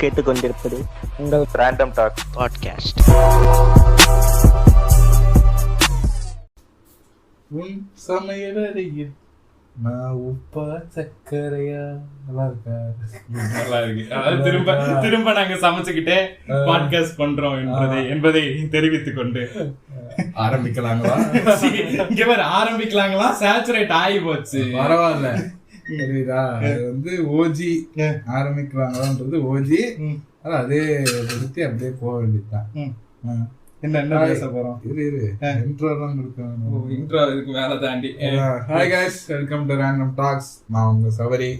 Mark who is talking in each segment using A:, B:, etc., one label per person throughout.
A: கேட்டுக்கொண்டிருப்பது உங்கள் random talk podcast.
B: உன் சமையலறையில் நான் உப்பா சக்கரையா. நல்லா இருக்கா?
C: நல்லா இருக்கு. அதாவது திரும்ப நாங்க சமைச்சுக்கிட்டே பாட்காஸ்ட் பண்றோம் என்பதை தெரிவித்துக் கொண்டு
B: ஆரம்பிக்கலாங்களா?
C: இங்க வேற ஆரம்பிக்கலாங்களா? சேச்சுரேட் ஆகி போச்சு.
B: பரவாயில்ல, தெரியுதா? அது வந்து ஓஜி ஆரம்பிக்கலாங்களான்றது ஓஜி. அதே பத்தி அப்படியே போக வேண்டியதுதான்.
C: என்ன பேச போறோம்?
B: இன்ட்ரோ தான் கொடுக்கணும்.
C: இன்ட்ரோ இதுக்கு மேல தாண்டி.
B: Hi guys, welcome to random talks. நான் உங்க சவரி.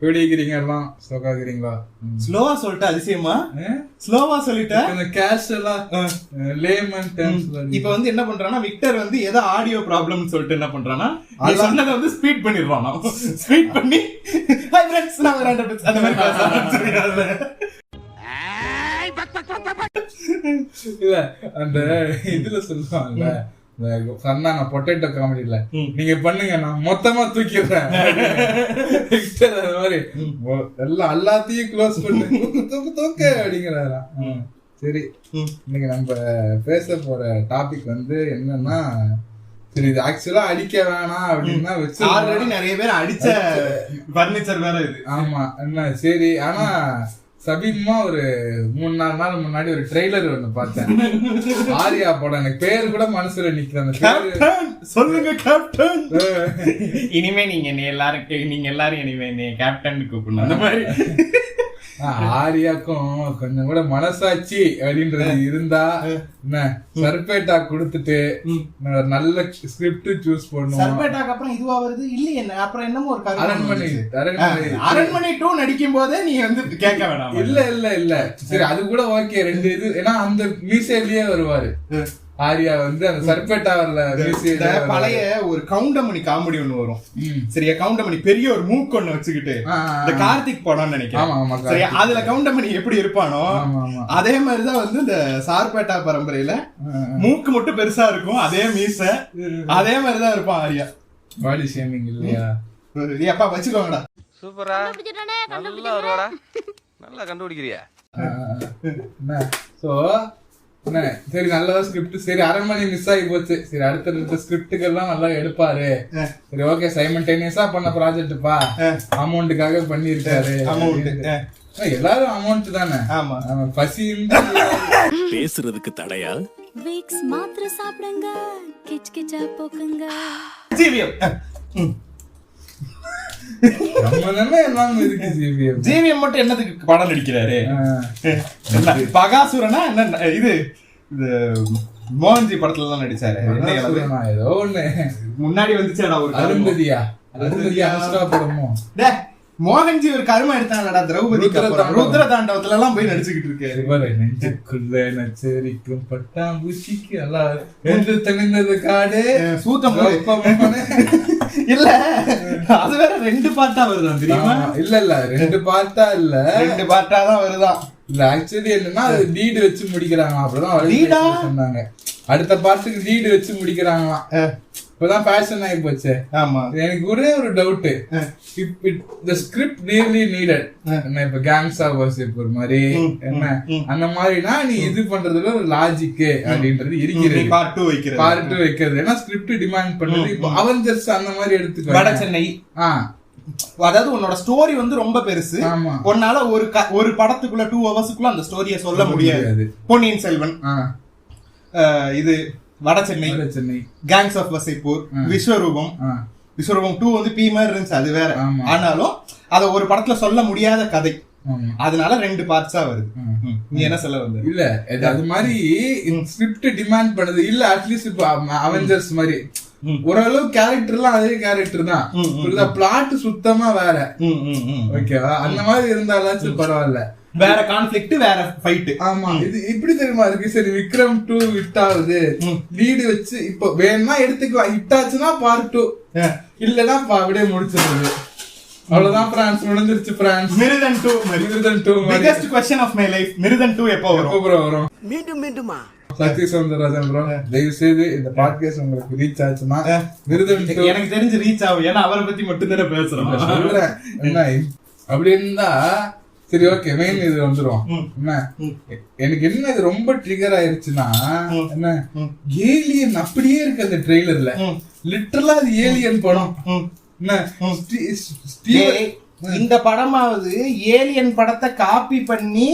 B: எப்படி இருக்கிறீங்க? எல்லாம் ஸ்லோக்கா இருக்கிறீங்களா?
C: ஸ்லோவா சொல்லிட்டு அதிசயமா ஸ்லோவா சொல்லிட்டேன்.
B: கேஷுவலா லேமன் டெர்ம்ஸ்ல
C: இப்ப வந்து என்ன பண்றானா, விக்டர் வந்து ஏதோ ஆடியோ ப்ராப்ளம்னு சொல்லிட்டு என்ன பண்றானா, சொன்னதை வந்து ஸ்பீட் பண்ணிடுவானா. ஸ்பீட் பண்ணி ஹாய் ஃப்ரெண்ட்ஸ் நான் ரேண்டம் டாக்ஸ் அந்த மாதிரி பேச ஆரம்பிச்சிருக்காங்க.
B: இல்ல அந்த இதுல சொல்லுவாங்கல்ல, சொன்னாங்க பொட்டேட்டோ காமெடியில, நீங்க பண்ணுங்க நான் மொத்தமா தூக்கிடுறேன். அது மாதிரி எல்லாத்தையும் க்ளோஸ் பண்ணி தூக்க அப்படிங்கிறாரா. சரி, இன்னைக்கு நம்ம பேச போற டாபிக் வந்து என்னன்னா, சரி இது ஆக்சுவலா அடிக்க வேணாம் அப்படின்னா வச்சு
C: ஆல்ரெடி நிறைய பேர் அடிச்ச பர்னிச்சர் வேற இது.
B: ஆமா என்ன சரி. ஆனா சமீபமா ஒரு 3-4 நாள் முன்னாடி ஒரு ட்ரெய்லர் ஒண்ணு பார்த்தேன். ஆரியா படம். எனக்கு பேரு கூட மனசுல நிக்கிற.
C: சொல்லுங்க கேப்டன். இனிமே நீங்க எல்லாரும் இனிமே கேப்டன் கூப்பிடணும். அந்த மாதிரி
B: ஆரியாக்கும் கொஞ்சம் கூட மனசாட்சி அப்படின்றது இருந்தா என்ன, சர்பேட்டா கொடுத்துட்டு நல்ல ஸ்கிரிப்ட் சூஸ் பண்ணுவோம்.
C: சர்பேட்டாக்கு அப்புறம் இதுவா வருது இல்லையே, அப்புறம் என்னமோ ஒரு
B: அரண்மனை
C: 2 நடிக்கும் போதே நீ வந்து கேட்க வேணாம்.
B: இல்ல சரி, அது கூட ஓகே. 2 இது, ஏன்னா அந்த மீசையிலேயே வருவாரு ஆரியா வந்து. அந்த சர்பேட்டா வரல,
C: பழைய ஒரு கவுண்டமணி காமெடி ஒண்ணு வரும் சரியா. கவுண்டமணி பெரிய ஒரு மூக்கு ஒண்ணு வச்சுக்கிட்டு, இந்த கார்த்திக் படம் நினைக்கிறேன் சரியா. அதுல கவுண்டமணி எப்படி இருப்பானோ அதே மாதிரிதான் வந்து இந்த சார்பேட்டா பரம்பரையில மூக்கு மட்டும் பெருசா இருக்கும், அதே மீச அதே மாதிரிதான் இருப்பான் ஆரியா.
B: பாடி ஷேமிங் இல்லையா?
C: அப்பா வச்சுக்கோங்கடா.
D: சூப்பரா, நல்லா வருவாடா, நல்லா கண்டுபிடிக்கிறியா.
B: சோ சரி, நல்லதா ஸ்கிரிப்ட். சரி, அரண்மனை மிஸ் ஆகி போச்சு. சரி, அடுத்த ஸ்கிரிப்டுகள்லாம் நல்லா எடுப்பாரு. சரி ஓகே, சைமல்டேனியஸா பண்ண ப்ராஜெக்ட்பா, அமௌண்ட்டுக்காக பண்ணிருக்காரு. எல்லாரும் அமௌண்ட் தானே.
C: ஆமா,
B: பசி
E: பேசுறதுக்கு தடையா?
F: வீக்ஸ் மாத்திரை சாப்பிடுங்க, கிச் கிச்சா போக்குங்க.
C: ஜிவிஎம் மட்டும் என்னதுக்கு படம் நடிக்கிறாரு? பகாசுரனா என்ன இது மோகன்ஜி படத்துல எல்லாம் நடிச்சாரு.
B: ஏதோ ஒண்ணு
C: முன்னாடி வந்துச்சேடா ஒரு
B: அருந்ததியா படமோ.
C: மோகன்ஜி ஒரு கருமா எடுத்தாங்கடா திரௌபதி. ருத்ர தாண்டவத்துல எல்லாம் போய் நடிச்சுக்கிட்டு இருக்காரு.
B: நெஞ்சுக்குள்ள நச்சரிக்கும் பட்டாம்பூச்சிக்கு எல்லாம் தனிந்தது காடு
C: சூத்தம் இல்ல. அது வேற 2 பார்ட்டா வருதான் தெரியுமா?
B: இல்ல 2 பார்ட்டா இல்ல,
C: 2 பார்ட்டா தான் வருதான்.
B: இல்ல ஆக்சுவலி என்னன்னா அது லீடு வச்சு முடிக்கிறாங்க. அப்படிதான் சொன்னாங்க. அடுத்த பார்ட்டுக்கு லீடு வச்சு முடிக்கிறாங்களாம். இப்பதான் ஃபேஷன் ஆகி போச்சு.
C: ஆமா,
B: எனக்கு ஒரே ஒரு doubt. the script really needed என்ன, இப்ப கேங்ஸ் ஆஃப் வர்ஷிப் ஒரு மாதிரி என்ன அந்த மாதிரினா நீ இது பண்றதுல ஒரு லாஜிக் அப்படின்றது இருக்கிறது.
C: பார்ட் 2
B: வைக்கிறது ஏன்னா ஸ்கிரிப்ட் டிமாண்ட் பண்ணுது. இப்போ அவெஞ்சர்ஸ் அந்த மாதிரி எடுத்துக்கோ.
C: வட சென்னை அதாவது உன்னோட ஸ்டோரி வந்து ரொம்ப பெருசு. உன்னால ஒரு படத்துக்குள்ள 2 ஹவர்ஸ்க்குள்ள அந்த ஸ்டோரியை சொல்ல முடியாது. பொன்னியின் செல்வன், இது வட சென்னை, கேங்ஸ் ஆஃப் வசைப்பூர், விஸ்வரூபம் 2 வந்து பி மாதிரி இருந்துச்சு, அது வேற. ஆனாலும் அத ஒரு படத்துல சொல்ல முடியாத கதை, அதனால 2 பார்ட்ஸா வருது. நீ என்ன சொல்ல வந்த?
B: இல்ல அது மாதிரி ஸ்கிரிப்ட் டிமாண்ட் பண்ணுது. இல்ல அட்லீஸ்ட் இப்ப அவெஞ்சர்ஸ் மாதிரி ஓரளவு கேரக்டர்லாம் அதே கேரக்டர் தான், பிளாட் சுத்தமா வேற. ஓகேவா? அந்த மாதிரி இருந்தாலும் பரவாயில்ல.
C: வேற கான்ஃபிளிக்ட், வேற ஃபைட்.
B: ஆமா, இது இப்படி தெரியுமா இருக்கு. சரி, விக்ரம் 2 ஹிட் ஆகுது, லீடு வச்சு இப்போ வேணும்னா எடுத்துக்கலாம். ஹிட் ஆச்சுன்னா பார்ட் 2, இல்லன்னா அப்படியே முடிச்சிருது. அவ்வளவுதான். பிரான்ஸ் முடிஞ்சிருச்சு. France
C: Miruthan 2 biggest question of my life. Miruthan 2 எப்போ வரும்?
D: மீண்டுமா
B: சக்தி சௌந்தரராஜன் ப்ரோ, தயவு செய்து இந்த பாட்காஸ்ட் உங்களுக்கு ரீச் ஆச்சுன்னா மிருதன் 2
C: எனக்கு தெரிஞ்சு ரீச் ஆகும். ஏன்னா அவரை பத்தி மட்டும் தானே பேசுறோம்.
B: சொல்றேன் என்ன, அப்படி இருந்தா சரி ஓகே மெயின் இது வந்துரும். என்ன எனக்கு என்ன இது ரொம்ப ட்ரிகர் ஆயிருச்சுன்னா என்ன ஏலியன் அப்படியே இருக்கு அந்த ட்ரெய்லர்ல. லிட்டரலா அது ஏலியன் படம்.
C: இந்த படமாவது ஏலியன் படத்தை காப்பி பண்ணி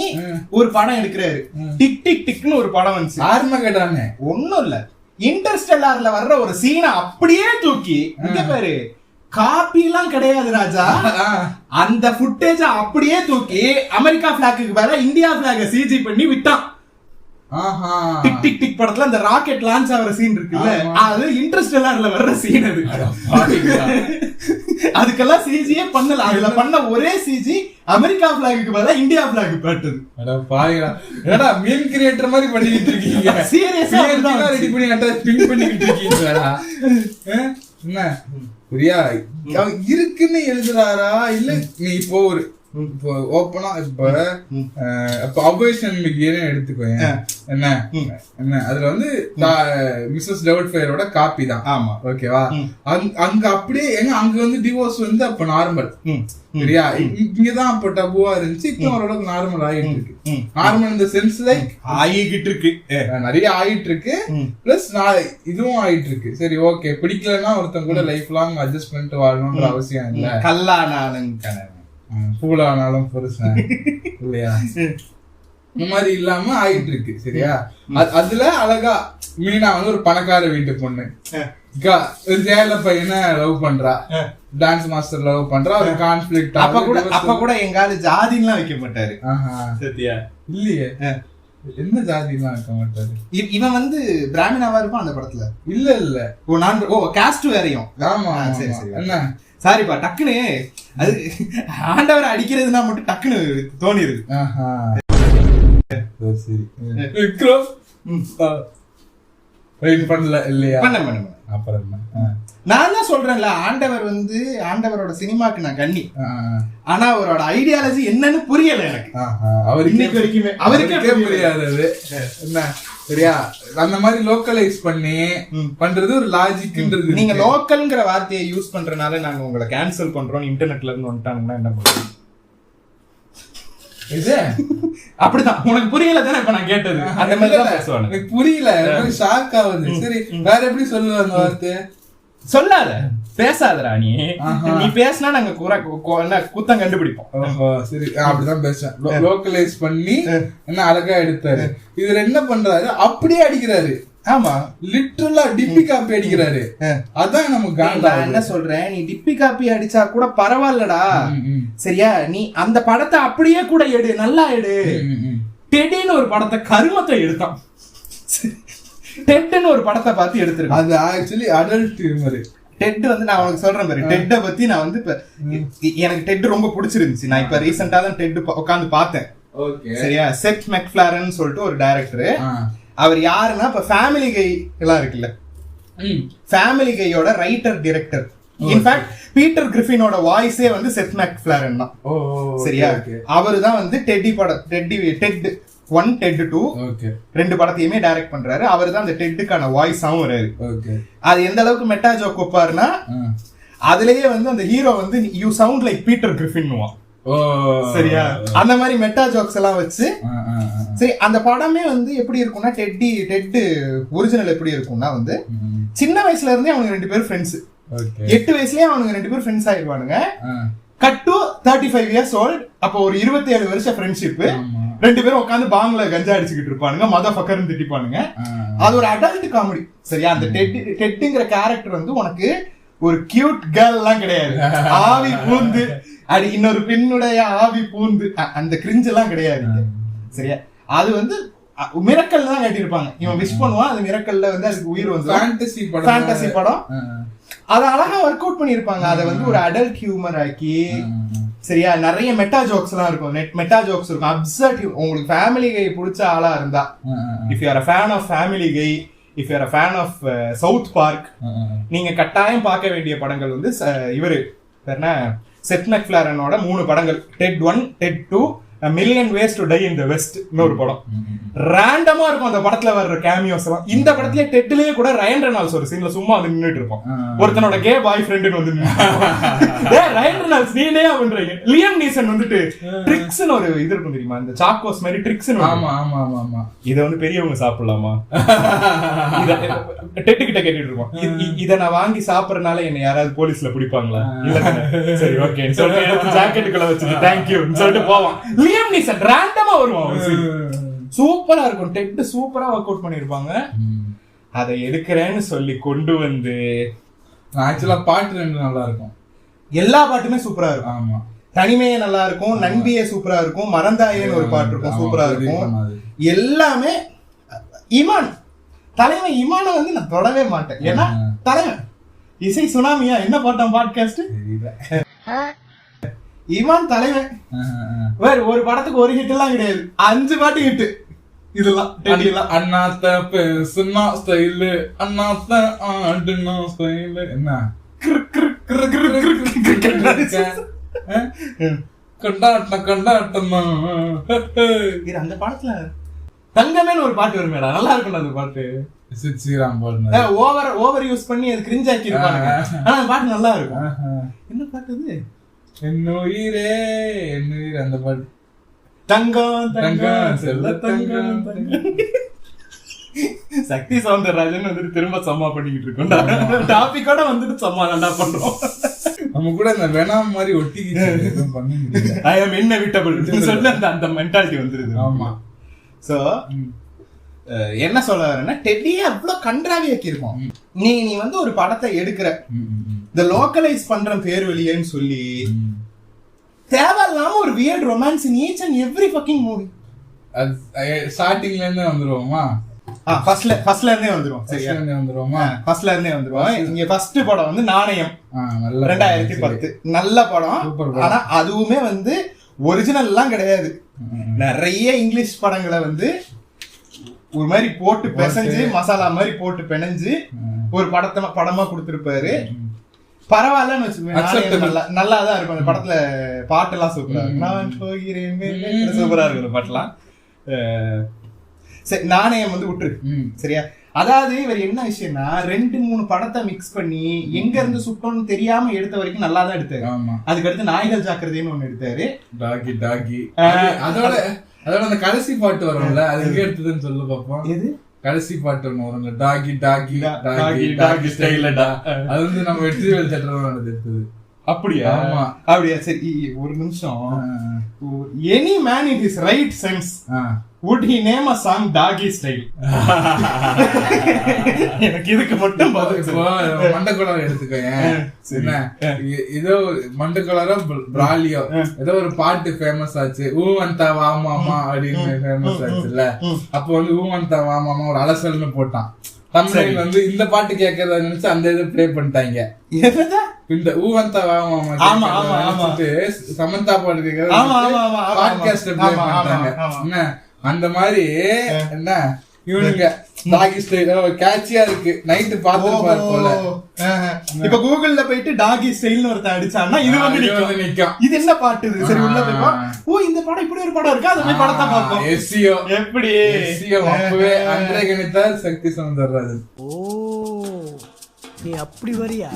C: ஒரு படம் எடுக்கிறாரு. டிக் டிக் டிக்னு ஒரு படம் வந்துச்சு.
B: ஆர்மகெடான்
C: ஒண்ணும் இல்ல, இன்டர்ஸ்டெல்லார்ல வர்ற ஒரு சீனை அப்படியே தூக்கி இங்க பாரு, காப்பி எல்லாம் கிடையாது ராஜா, அந்த ஃபுட்டேஜ அப்படியே தூக்கி அமெரிக்கா பிளாக்கு வேற இந்தியா பிளாக சிஜி பண்ணி விட்டான். டிக் டிக் டிக் படத்துல அந்த ராக்கெட் லான்ச் ஆகிற சீன் இருக்குல்ல, அது இன்டர்ஸ்டெல்லார்ல வர்ற சீன். அது அதுக்கெல்லாம் சிஜியே பண்ணல. அதுல பண்ண ஒரே சிஜி அமெரிக்கா பிளாக்கு பதிலா இந்தியா பிளாக் காட்டுது.
B: என்னடா மீம் கிரியேட்டர் மாதிரி பண்ணிட்டு இருக்கீங்க. சீரியஸா ரெடி பண்ணி பின் பண்ணிட்டு இருக்கீங்கடா. என்ன புரியா இருக்குன்னு எழுதுறாரா இல்ல நீ இப்போ ஒரு ஓப்பனா இப்ப அபோஷன் எடுத்துக்கோ. என்ன என்ன அதுல வந்து மிஸ்ஸஸ் டவுட்ஃபயரோட காப்பி தான். ஆமா ஓகேவா. அங்க அப்படியே எங்க அங்க வந்து டிவோர்ஸ் வந்து அப்ப நார்மல் சரியா. இங்கதான் அப்ப டபுவா இருந்துச்சு. இப்ப ஓரளவுக்கு நார்மல் ஆயிட்டு இருக்கு. நார்மல் இந்த சென்ஸ் லைக்
C: ஆகிட்டு இருக்கு,
B: நிறைய ஆயிட்டு இருக்கு. பிளஸ் இதுவும் ஆயிட்டு இருக்கு. சரி ஓகே பிடிக்கலன்னா ஒருத்தன் கூட லைஃப் லாங் அட்ஜஸ்ட் பண்ணிட்டு வாழணும்ன்ற அவசியம் இல்ல.
C: கல்லானாலும்
B: பூலானாலும் புருஷன் இல்லையா, இந்த மாதிரி இல்லாம ஆயிட்டு இருக்கு சரியா. அதுல அழகா மீனா வந்து ஒரு பணக்கார வீட்டு பொண்ணு ஜெயல பையனை லவ் பண்றா, டான்ஸ் மாஸ்டர் லவ் பண்றா. ஒரு கான்ஃபிளிக்ட்.
C: அப்ப கூட எங்கால ஜாதின்லாம் வைக்க மாட்டாரு.
B: சத்தியா இல்லையே, என்ன ஜாதிலாம் வைக்க மாட்டாரு.
C: இவன் வந்து பிராமணாவா இருப்பான் அந்த படத்துல.
B: இல்ல
C: காஸ்ட் வேறையும்.
B: ஆமா சரி சரி. என்ன
C: சாரிப்பா, டக்குன்னு அது ஆண்டவரை அடிக்கிறதுனா மட்டும் டக்குன்னு தோணிருது.
B: சரி விக்ரம் பண்ணல இல்லையா?
C: பண்ண
B: அப்புறம்
C: நான் தான் சொல்றேன்ல, ஆண்டவர் வந்து ஆண்டவரோட சினிமாக்கு நான் கண்ணி. ஆனா அவரோட ஐடியாலஜி என்னன்னு புரியல எனக்கு.
B: அவருக்கு வரைக்குமே அவருக்கே புரியாது. என்ன சரியா, அந்த மாதிரி லோக்கலைஸ் பண்ணி பண்றது ஒரு லாஜிக்ன்றது.
C: நீங்க லோக்கல்ங்கிற வார்த்தையை யூஸ் பண்றதுனால நாங்க உங்களை கேன்சல் பண்றோம் இன்டர்நெட்ல இருந்து வந்துட்டாங்கன்னா என்ன பண்ணுவோம்?
B: இது
C: அப்படிதான். உனக்கு புரியல தானே இப்ப நான் கேட்டது? அந்த மாதிரி தான் பேசுவாங்க.
B: எனக்கு புரியல, ஷாக் ஆகுது. சரி வேற எப்படி சொல்லுவாங்க அந்த வார்த்தை?
C: சொல்லாத, பேசாதடா. நீ பேசினா நாங்க குத்தம் கண்டுபிடிப்போம்.
B: சரி அப்படிதான் பேசுறேன். லோக்கலைஸ் பண்ணி என்ன அழகா எடுத்தாரு. இதுல என்ன பண்றாரு, அப்படியே அடிக்கிறாரு. ஆமா லிட்டரலா டிப்பி காப்பி அடிக்கிறாரு. அதான் நமக்கு
C: என்ன சொல்றேன், நீ டிப்பி காப்பி அடிச்சா கூட பரவாயில்லடா சரியா. நீ அந்த படத்தை அப்படியே கூட எடு, நல்லா எடு. டெடின்னு ஒரு படத்தை கருமத்தை எடுத்தான். டெட்னு ஒரு படத்தை பார்த்து எடுத்திருக்கேன்.
B: அது ஆக்சுவலி அடல்ட் ஹியூமர்.
C: டெட் வந்து நான் உனக்கு சொல்றேன் பாரு, டெட்டை பத்தி நான் வந்து இப்ப எனக்கு டெட் ரொம்ப பிடிச்சிருந்துச்சு. நான் இப்ப ரீசெண்டா தான் டெட் உட்காந்து பார்த்தேன் சரியா. செத் மெக்ஃபிளாரன் சொல்லிட்டு ஒரு டைரக்டர். அவர் யாருன்னா இப்ப ஃபேமிலி கை எல்லாம் இருக்குல்ல, ஃபேமிலி கையோட ரைட்டர் டிரெக்டர். இன்ஃபேக்ட் பீட்டர் கிரிஃபினோட வாய்ஸே வந்து செத் மெக்ஃபிளாரன் தான் சரியா. அவரு தான் வந்து டெட் 1 டெட் 2 ரெண்டு படத்தையுமே டைரக்ட் பண்றாரு. அவரு தான் அந்த டெட்டுக்கான வாய்ஸாவும் வராரு. அது எந்த அளவுக்கு மெட்டா ஜோக் வைப்பாருன்னா, அதுலயே வந்து அந்த ஹீரோ வந்து யூ சவுண்ட் லைக் பீட்டர் கிரிஃபின்னுவான் சரியா. அந்த மாதிரி மெட்டா ஜோக்ஸ் எல்லாம் வச்சு சரி. அந்த படமே வந்து எப்படி இருக்கும்னா, டெட் ஒரிஜினல் எப்படி இருக்கும்னா வந்து சின்ன வயசுல இருந்தே அவனுங்க 2 பேரும் ஃப்ரெண்ட்ஸ். 8 வயசுலயே அவனுங்க 2 பேரும் ஃப்ரெண்ட்ஸ் ஆயிடுவானுங்க. Cut to 35 years old. அப்போ ஒரு 27 வருஷம் ஃப்ரெண்ட்ஷிப். 2 பேரும் உட்காந்து பாங்ல கஞ்சா அடிச்சுக்கிட்டு இருப்பானுங்க, மத ஃபக்கர்னு திட்டிப்பானுங்க. அது ஒரு அடல்ட் காமெடி சரியா. அந்த டெட்டுங்கிற கேரக்டர் வந்து உனக்கு ஒரு கியூட் கேர்ள் எல்லாம் கிடையாது. ஆவி பூந்து அது இன்னொரு பெண்ணுடைய ஆவி பூந்து அந்த கிரிஞ்சு எல்லாம் கிடையாது சரியா. அது வந்து மிரக்கல் தான் கட்டியிருப்பாங்க. இவன் விஷ் பண்ணுவான், அது மிரக்கல்ல வந்து அதுக்கு உயிர் வந்து ஃபேண்டசி படம். அதை அழகா ஒர்க் அவுட் பண்ணிருப்பாங்க. அதை வந்து ஒரு அடல்ட் ஹியூமர் ஆக்கி சரியா. நிறைய மெட்டா ஜோக்ஸ் எல்லாம் இருக்கும், மெட்டா ஜோக்ஸ் இருக்கும், அப்சர்ட். உங்களுக்கு ஃபேமிலி கை பிடிச்ச ஆளா இருந்தா, if you are a fan of family guy, if you are a fan of south park, நீங்க கட்டாயம் பார்க்க வேண்டிய படங்கள் வந்து இவரு செத் மெக்ஃபிளாரனோட 3 படங்கள், Ted 1 Ted 2 million ways to die in the West ஒரு படம். ரேண்டமா இருக்கும் அந்த படத்துல வர்ற கேமியோஸ் எல்லாம். இந்த படத்துல டெட்லயே கூட ரயன் ரெனால்ட்ஸ் ஒரு சீன்ல சும்மா வந்து நின்னுட்டு இருப்பான். ஒருத்தனோட கே பாய் ஃப்ரெண்ட்னு வந்து ரயன் ரெனால்ட்ஸ் நீனே அப்படின்றீங்க. லியம் நீசன் வந்துட்டு ட்ரிக்ஸ்னு ஒரு இது இருக்கும் தெரியுமா, இந்த சாக்கோஸ் மாதிரி ட்ரிக்ஸ்னு.
B: ஆமா ஆமா ஆமா ஆமா.
C: இத வந்து பெரியவங்க சாப்பிடலாமா டெட்டு கிட்ட கேட்டுட்டு இருப்பான். இத நான் வாங்கி சாப்பிடறதுனால என்ன யாராவது போலீஸ்ல பிடிப்பாங்களா? இல்ல சரி ஓகே சொல்லிட்டு ஜாக்கெட்டுக்குள்ள வச்சுட்டு தேங்க்யூ சொல்லிட்டு போவான். லியம் நீசன் ரேண்டமா வருவான். சூப்பரா இருக்கும். டெட் சூப்பரா ஒர்க் அவுட் பண்ணிருப்பாங்க. அதை எடுக்கிறேன்னு சொல்லி கொண்டு வந்து
B: ஆக்சுவலா பாட்டு ரெண்டு நல்லா இருக்கும்.
C: எல்லா பாட்டுமே சூப்பரா இருக்கும்.
B: ஆமா,
C: தனிமையே நல்லா இருக்கும், நண்பியே சூப்பரா இருக்கும், மறந்தாயேன்னு ஒரு பாட்டு இருக்கும் சூப்பரா இருக்கும். எல்லாமே இமான் தலைமை. இமான வந்து நான் தொடவே மாட்டேன். ஏன்னா தலைமை இசை சுனாமியா என்ன பாட்டான் பாட்காஸ்ட் இமான் தலைமை. வேற ஒரு படத்துக்கு ஒரு ஹிட் எல்லாம் கிடையாது, 5 பாட்டு ஹிட். இதெல்லாம்
B: அண்ணாத்த பேசுனா ஸ்டைலு, அண்ணாத்த ஆடுனா ஸ்டைலு. என்ன கொண்டாட்டம் கொண்டாட்டம்.
C: அந்த பாடத்துல தங்கமேன்னு ஒரு பாட்டு வருமேடா, நல்லா இருக்கும் அந்த பாட்டு.
B: ஸ்ரீராம் பாட்டு
C: ஓவர் யூஸ் பண்ணி அது கிரிஞ்ச் ஆக்கி இருப்பாங்க. ஆனா அந்த பாட்டு நல்லா இருக்கும். என்ன பாட்டு அது?
B: என்னுயிரே என்னுயிர் அந்த பாட்டு.
C: தங்கம் தங்கம் செல்ல தங்கம். சக்தி சௌந்தரராஜன் வந்துட்டு திரும்ப சம்மா பண்ணிக்கிட்டு இருக்கோம். டாபிக்கோட வந்துட்டு சம்மா நல்லா பண்றோம்.
B: நம்ம கூட இந்த வேணாம் மாதிரி ஒட்டிக்கிட்டு பண்ண முடியல.
C: ஐ அம் இன்எவிட்டபிள் சொல்லி அந்த மென்டாலிட்டி வந்துருது.
B: ஆமா.
C: சோ என்ன சொல்ல வரேன்னா, டெட்டியே அவ்வளவு கன்றாவியாக்கி இருக்கும். நீ வந்து ஒரு படத்தை எடுக்கிற இந்த லோக்கலைஸ் பண்ற பேர் வெளியேன்னு சொல்லி தேவையில்லாம ஒரு weird romance in each and every fucking movie.
B: ஸ்டார்டிங்ல இருந்தே வந்துருவோமா?
C: ஃபர்ஸ்ட்ல இருந்தே வந்துரும். சரியா வந்துருவோமா? ஃபர்ஸ்ட்ல இருந்தே வந்துருவோம். இங்க ஃபர்ஸ்ட் படம் வந்து நாணயம் 2010 நல்ல படம். ஆனா அதுவுமே வந்து ஒரிஜினல் எல்லாம் கிடையாது. நிறைய இங்கிலீஷ் படங்களை வந்து ஒரு மாதிரி போட்டு பிசைஞ்சு மசாலா மாதிரி போட்டு பிணைஞ்சு ஒரு படமா கொடுத்திருப்பாரு. பரவாயில்லன்னு வச்சுக்கோங்க, நல்லாதான் இருக்கும். அந்த படத்துல பாட்டு எல்லாம் சூப்பரா இருக்கும். நான் போகிறேன் சூப்பரா இருக்கும் அந்த பாட்டுலாம். சரி, நாணயம் வந்து விட்டுரு. சரியா? அதாவது இவர் என்ன விஷயம்னா, 2-3 படத்தை மிக்ஸ் பண்ணி எங்க இருந்து சுட்டோம்னு தெரியாம எடுத்த வரைக்கும் நல்லா தான் எடுத்தாரு. அதுக்கடுத்து நாய்கள் ஜாக்கிரதைன்னு ஒண்ணு எடுத்தாரு.
B: டாகி டாகி அதோட அந்த கடைசி பாட்டு வரும்ல, அது எங்க எடுத்ததுன்னு சொல்லு பாப்போம். எது கடைசி பாட்டு ஒண்ணு வரும்ல, டாகி டாகி டாகி டாகி ஸ்டைலடா. அது வந்து நம்ம வெற்றிவேல் தேட்டர்ல எடுத்தது. அப்படியா? ஆமா. அப்படியா? சரி ஒரு நிமிஷம். Any man in his right sense would he name a song Doggy Style? எனக்கு இதுக்கு மட்டும் மண்டக்கலர் எடுத்துக்கோங்க. ஏதோ மண்டக்கலரோ பிராலியோ ஏதோ ஒரு பாட்டு ஃபேமஸ் ஆச்சு, ஊவந்தா வாமாமா அப்படின்னு ஃபேமஸ் ஆச்சுல்ல. அப்போ வந்து ஊவந்தா வாமாமா ஒரு அலசல்னு போட்டான். தமிழ்ல வந்து இந்த பாட்டு கேட்கறத நினைச்சு அந்த இதை பிளே பண்ணிட்டாங்க. இந்த ஊவந்தா வாமாமா சமந்தா பாட்டு கேட்கறது பாட்காஸ்ட் பிளே பண்ணிட்டாங்க. அந்த மாதிரி என்ன இவனுங்க டாகி ஸ்டைல் கேட்சியா இருக்கு. நைட்டு பாத்துருப்பாரு போல. இப்ப கூகுள்ல போயிட்டு டாகி ஸ்டைல்னு ஒருத்தன் அடிச்சான்னா இது வந்து நிக்கும். இது என்ன பாட்டு இது? சரி உள்ள போய் ஓ இந்த படம் இப்படி ஒரு படம் இருக்கு, அந்த மாதிரி படத்தை பார்ப்போம். எஸ்சியோ எப்படி எஸ்சியோ அப்பவே அன்றே கணித்தார் சக்தி சௌந்தரராஜன்.
G: ஓ நீ அப்படி வரியா?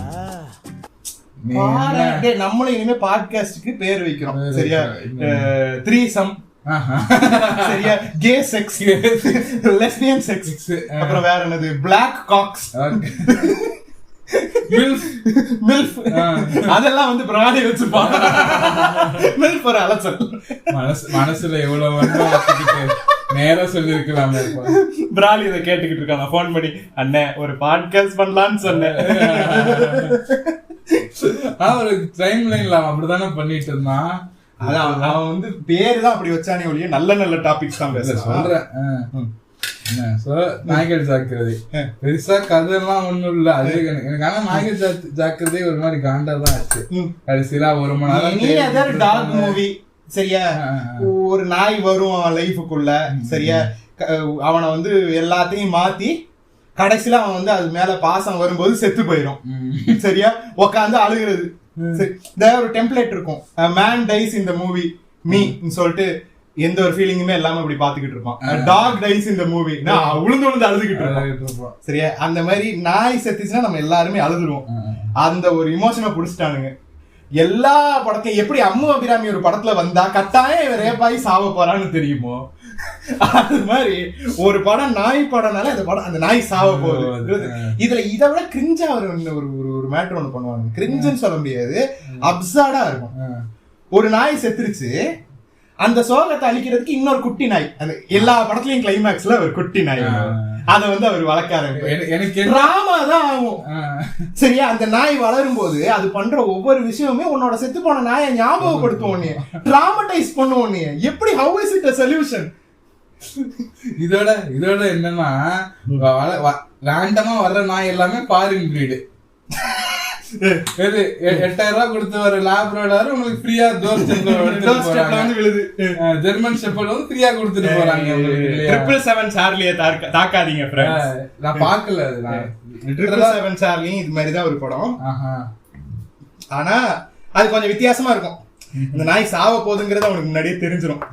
C: நம்மளும் இனிமே பாட்காஸ்டுக்கு பேர் வைக்கிறோம். சரியா? 3 சரியா? கே செக்ஸ், லெஸ்பியன் செக்ஸ், அப்புறம் வேற என்னது பிளாக் காக்ஸ், மில்ஃப், அதெல்லாம் வந்து பிராடி வச்சுப்பாங்க. மில்ஃப் ஒரு அலச்சல். மனசுல எவ்வளவு நேரம் சொல்லி இருக்கலாம். பிராலி இதை கேட்டுக்கிட்டு இருக்காங்க போன் பண்ணி, அண்ணன் ஒரு பாட்காஸ்ட் பண்ணலான்னு சொன்னேன். ஒரு டைம் லைன்ல அப்படித்தானே பண்ணிட்டு இருந்தான். அவன் வந்து பேரு தான் அப்படி வச்சானே ஒழிய நல்ல நல்ல டாபிக்ஸ் தான் பேச சொல்றேன். நாய்கள் ஜாக்கிரதை பெருசா கதையெல்லாம் ஒண்ணும் இல்ல. அது எனக்கு ஆனா நாய்கள் ஜாக்கிரதை ஒரு மாதிரி காண்டா தான் ஆச்சு. கடைசியில 1 மணி நேரம் டாக் மூவி. சரியா? ஒரு நாய் வரும் அவன் லைஃபுக்குள்ள. சரியா? அவனை வந்து எல்லாத்தையும் மாத்தி கடைசியில அவன் வந்து அது மேல பாசம் வரும்போது செத்து போயிடும். சரியா? உக்காந்து அழுகிறது. ஒரு டெம்ப்ளேட் இருக்கும், மேன் டைஸ் இந்த மூவி மீ சொல்லிட்டு எந்த ஒரு ஃபீலிங்குமே இல்லாம இப்படி பாத்துக்கிட்டு இருப்பான். டாக் டைஸ் இந்த மூவி உளுந்து அழுதுகிட்டு இருப்போம். சரியா? அந்த மாதிரி நாய் செத்துச்சுன்னா நம்ம எல்லாருமே அழுதுருவோம். அந்த ஒரு இமோஷனை புடிச்சிட்டானுங்க. எல்லா படத்தையும் எப்படி அம்மு அபிராமி ஒரு படத்துல வந்தா கட்டாயம் இவன் ரேப்பாயி சாவ போறான்னு தெரியுமோ, அது மாதிரி ஒரு படம் நாய் படம்னால அந்த நாய் சாவ போகுது. இதுல இதை விட கிரிஞ்சா ஒரு மேட்டர் ஒண்ணு பண்ணுவாங்க. கிரிஞ்சுன்னு சொல்ல முடியாது, அப்சார்டா இருக்கும். ஒரு நாய் செத்துருச்சு, அந்த சோகத்தை அழிக்கிறதுக்கு இன்னொரு குட்டி நாய். அந்த எல்லா படத்துலயும் கிளைமேக்ஸ்ல ஒரு குட்டி நாய் அத அவர் வளர்க்காரு. எனக்கு டிராமா தான் ஆகும். சரியா? அந்த நாய் வளரும் போது அது பண்ற ஒவ்வொரு விஷயமுமே உன்னோட செத்து போன நாயை ஞாபகப்படுத்தும், டிராமடைஸ் பண்ணுவோம். எப்படி? How is it a solution?
B: இதோட என்னன்னா, ரேண்டமா வர்ற நாய் எல்லாமே ஃபாரின் பிரீடு. 8,000 ரூபாய் கொடுத்து வர லேப்ரோடாரு உங்களுக்கு ஃப்ரீயா விழுது. ஜெர்மன் ஷெப்பர்ட் வந்து ஃப்ரீயா கொடுத்துட்டு போறாங்க.
C: 777 சார்லியை தாக்காதீங்க ஃப்ரெண்ட்ஸ்.
B: நான் பார்க்கல.
C: 777 சார்லி இது மாதிரி தான் ஒரு படம். ஆனா அது கொஞ்சம் வித்தியாசமா இருக்கும். இந்த நாய் சாவ போகுதுங்கிறது அவனுக்கு முன்னாடியே தெரிஞ்சிடும்.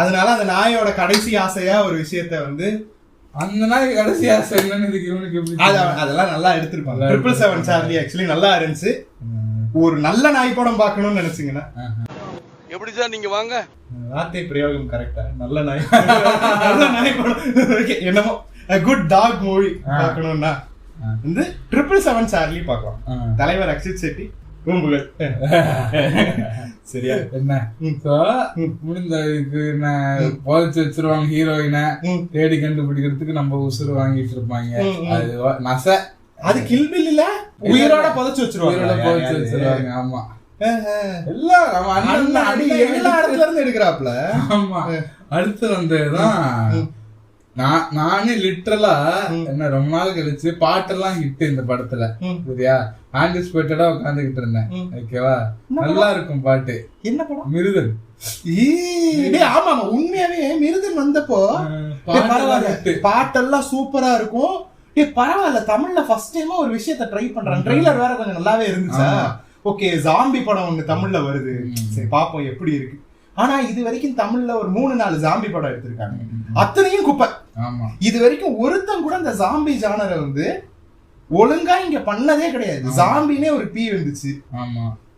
C: அதனால அந்த நாயோட கடைசி ஆசையா ஒரு விஷயத்த வந்து
B: அந்த நாய் கடைசி ஆசை என்னன்னு
C: அதெல்லாம் நல்லா எடுத்திருப்பாங்க. 777 சார்லி ஆக்சுவலி நல்லா இருந்துச்சு. ஒரு நல்ல நாய் படம் பார்க்கணும்னு நினைச்சீங்கன்னா
D: எப்படி சார் நீங்க வாங்க.
C: வார்த்தை பிரயோகம் கரெக்டா? நல்ல நாய் படம் என்னமோ குட் டாக் மூவி பார்க்கணும்னா வந்து 777 சார்லி பார்க்கலாம். தலைவர் அக்ஷித் செட்டி பூம்புகள். சரியா? என்ன முடிஞ்சதுக்கு புதைச்சு வச்சிருவாங்க ஹீரோயினை, தேடி கண்டுபிடிக்கிறதுக்கு நம்ம உசுறு வாங்கிட்டு இருப்பாங்க. அது நச. அது கில்பில் இல்ல, உயிரோட புதைச்சு வச்சிருவாங்க. ஆமா, எல்லா இடத்துல இருந்து எடுக்கிறாப்ல. ஆமா. அடுத்து வந்ததுதான் நானே லிட்டரலா என்ன ரொம்ப நாள் கழிச்சு பாட்டெல்லாம் ஹிட் இந்த படத்துல. சரியா? ஆன்டிசிபேட்டடா உட்காந்துக்கிட்டு இருந்தேன். ஓகேவா? நல்லா இருக்கும் பாட்டு. என்ன படம்? மிருதன். ஆமா, உண்மையாவே மிருதன் வந்தப்போ பாட்டெல்லாம் சூப்பரா இருக்கும். பரவாயில்ல, தமிழ்ல ஃபர்ஸ்ட் டைமா ஒரு விஷயத்த ட்ரை பண்றான். ட்ரெய்லர் வேற கொஞ்சம் நல்லாவே இருந்துச்சா? ஓகே, ஜாம்பி படம் ஒண்ணு தமிழ்ல வருது, சரி பாப்போம் எப்படி இருக்கு. ஆனா இது வரைக்கும் தமிழ்ல ஒரு 3-4 ஜாம்பி படம் எடுத்திருக்காங்க, அத்தனையும் குப்பை. இது வரைக்கும் ஒருத்தன் கூட இந்த ஜாம்பி ஜானரை வந்து ஒழுங்கா இங்க பண்ணதே கிடையாது. ஜாம்பினே ஒரு பீ வந்துச்சு.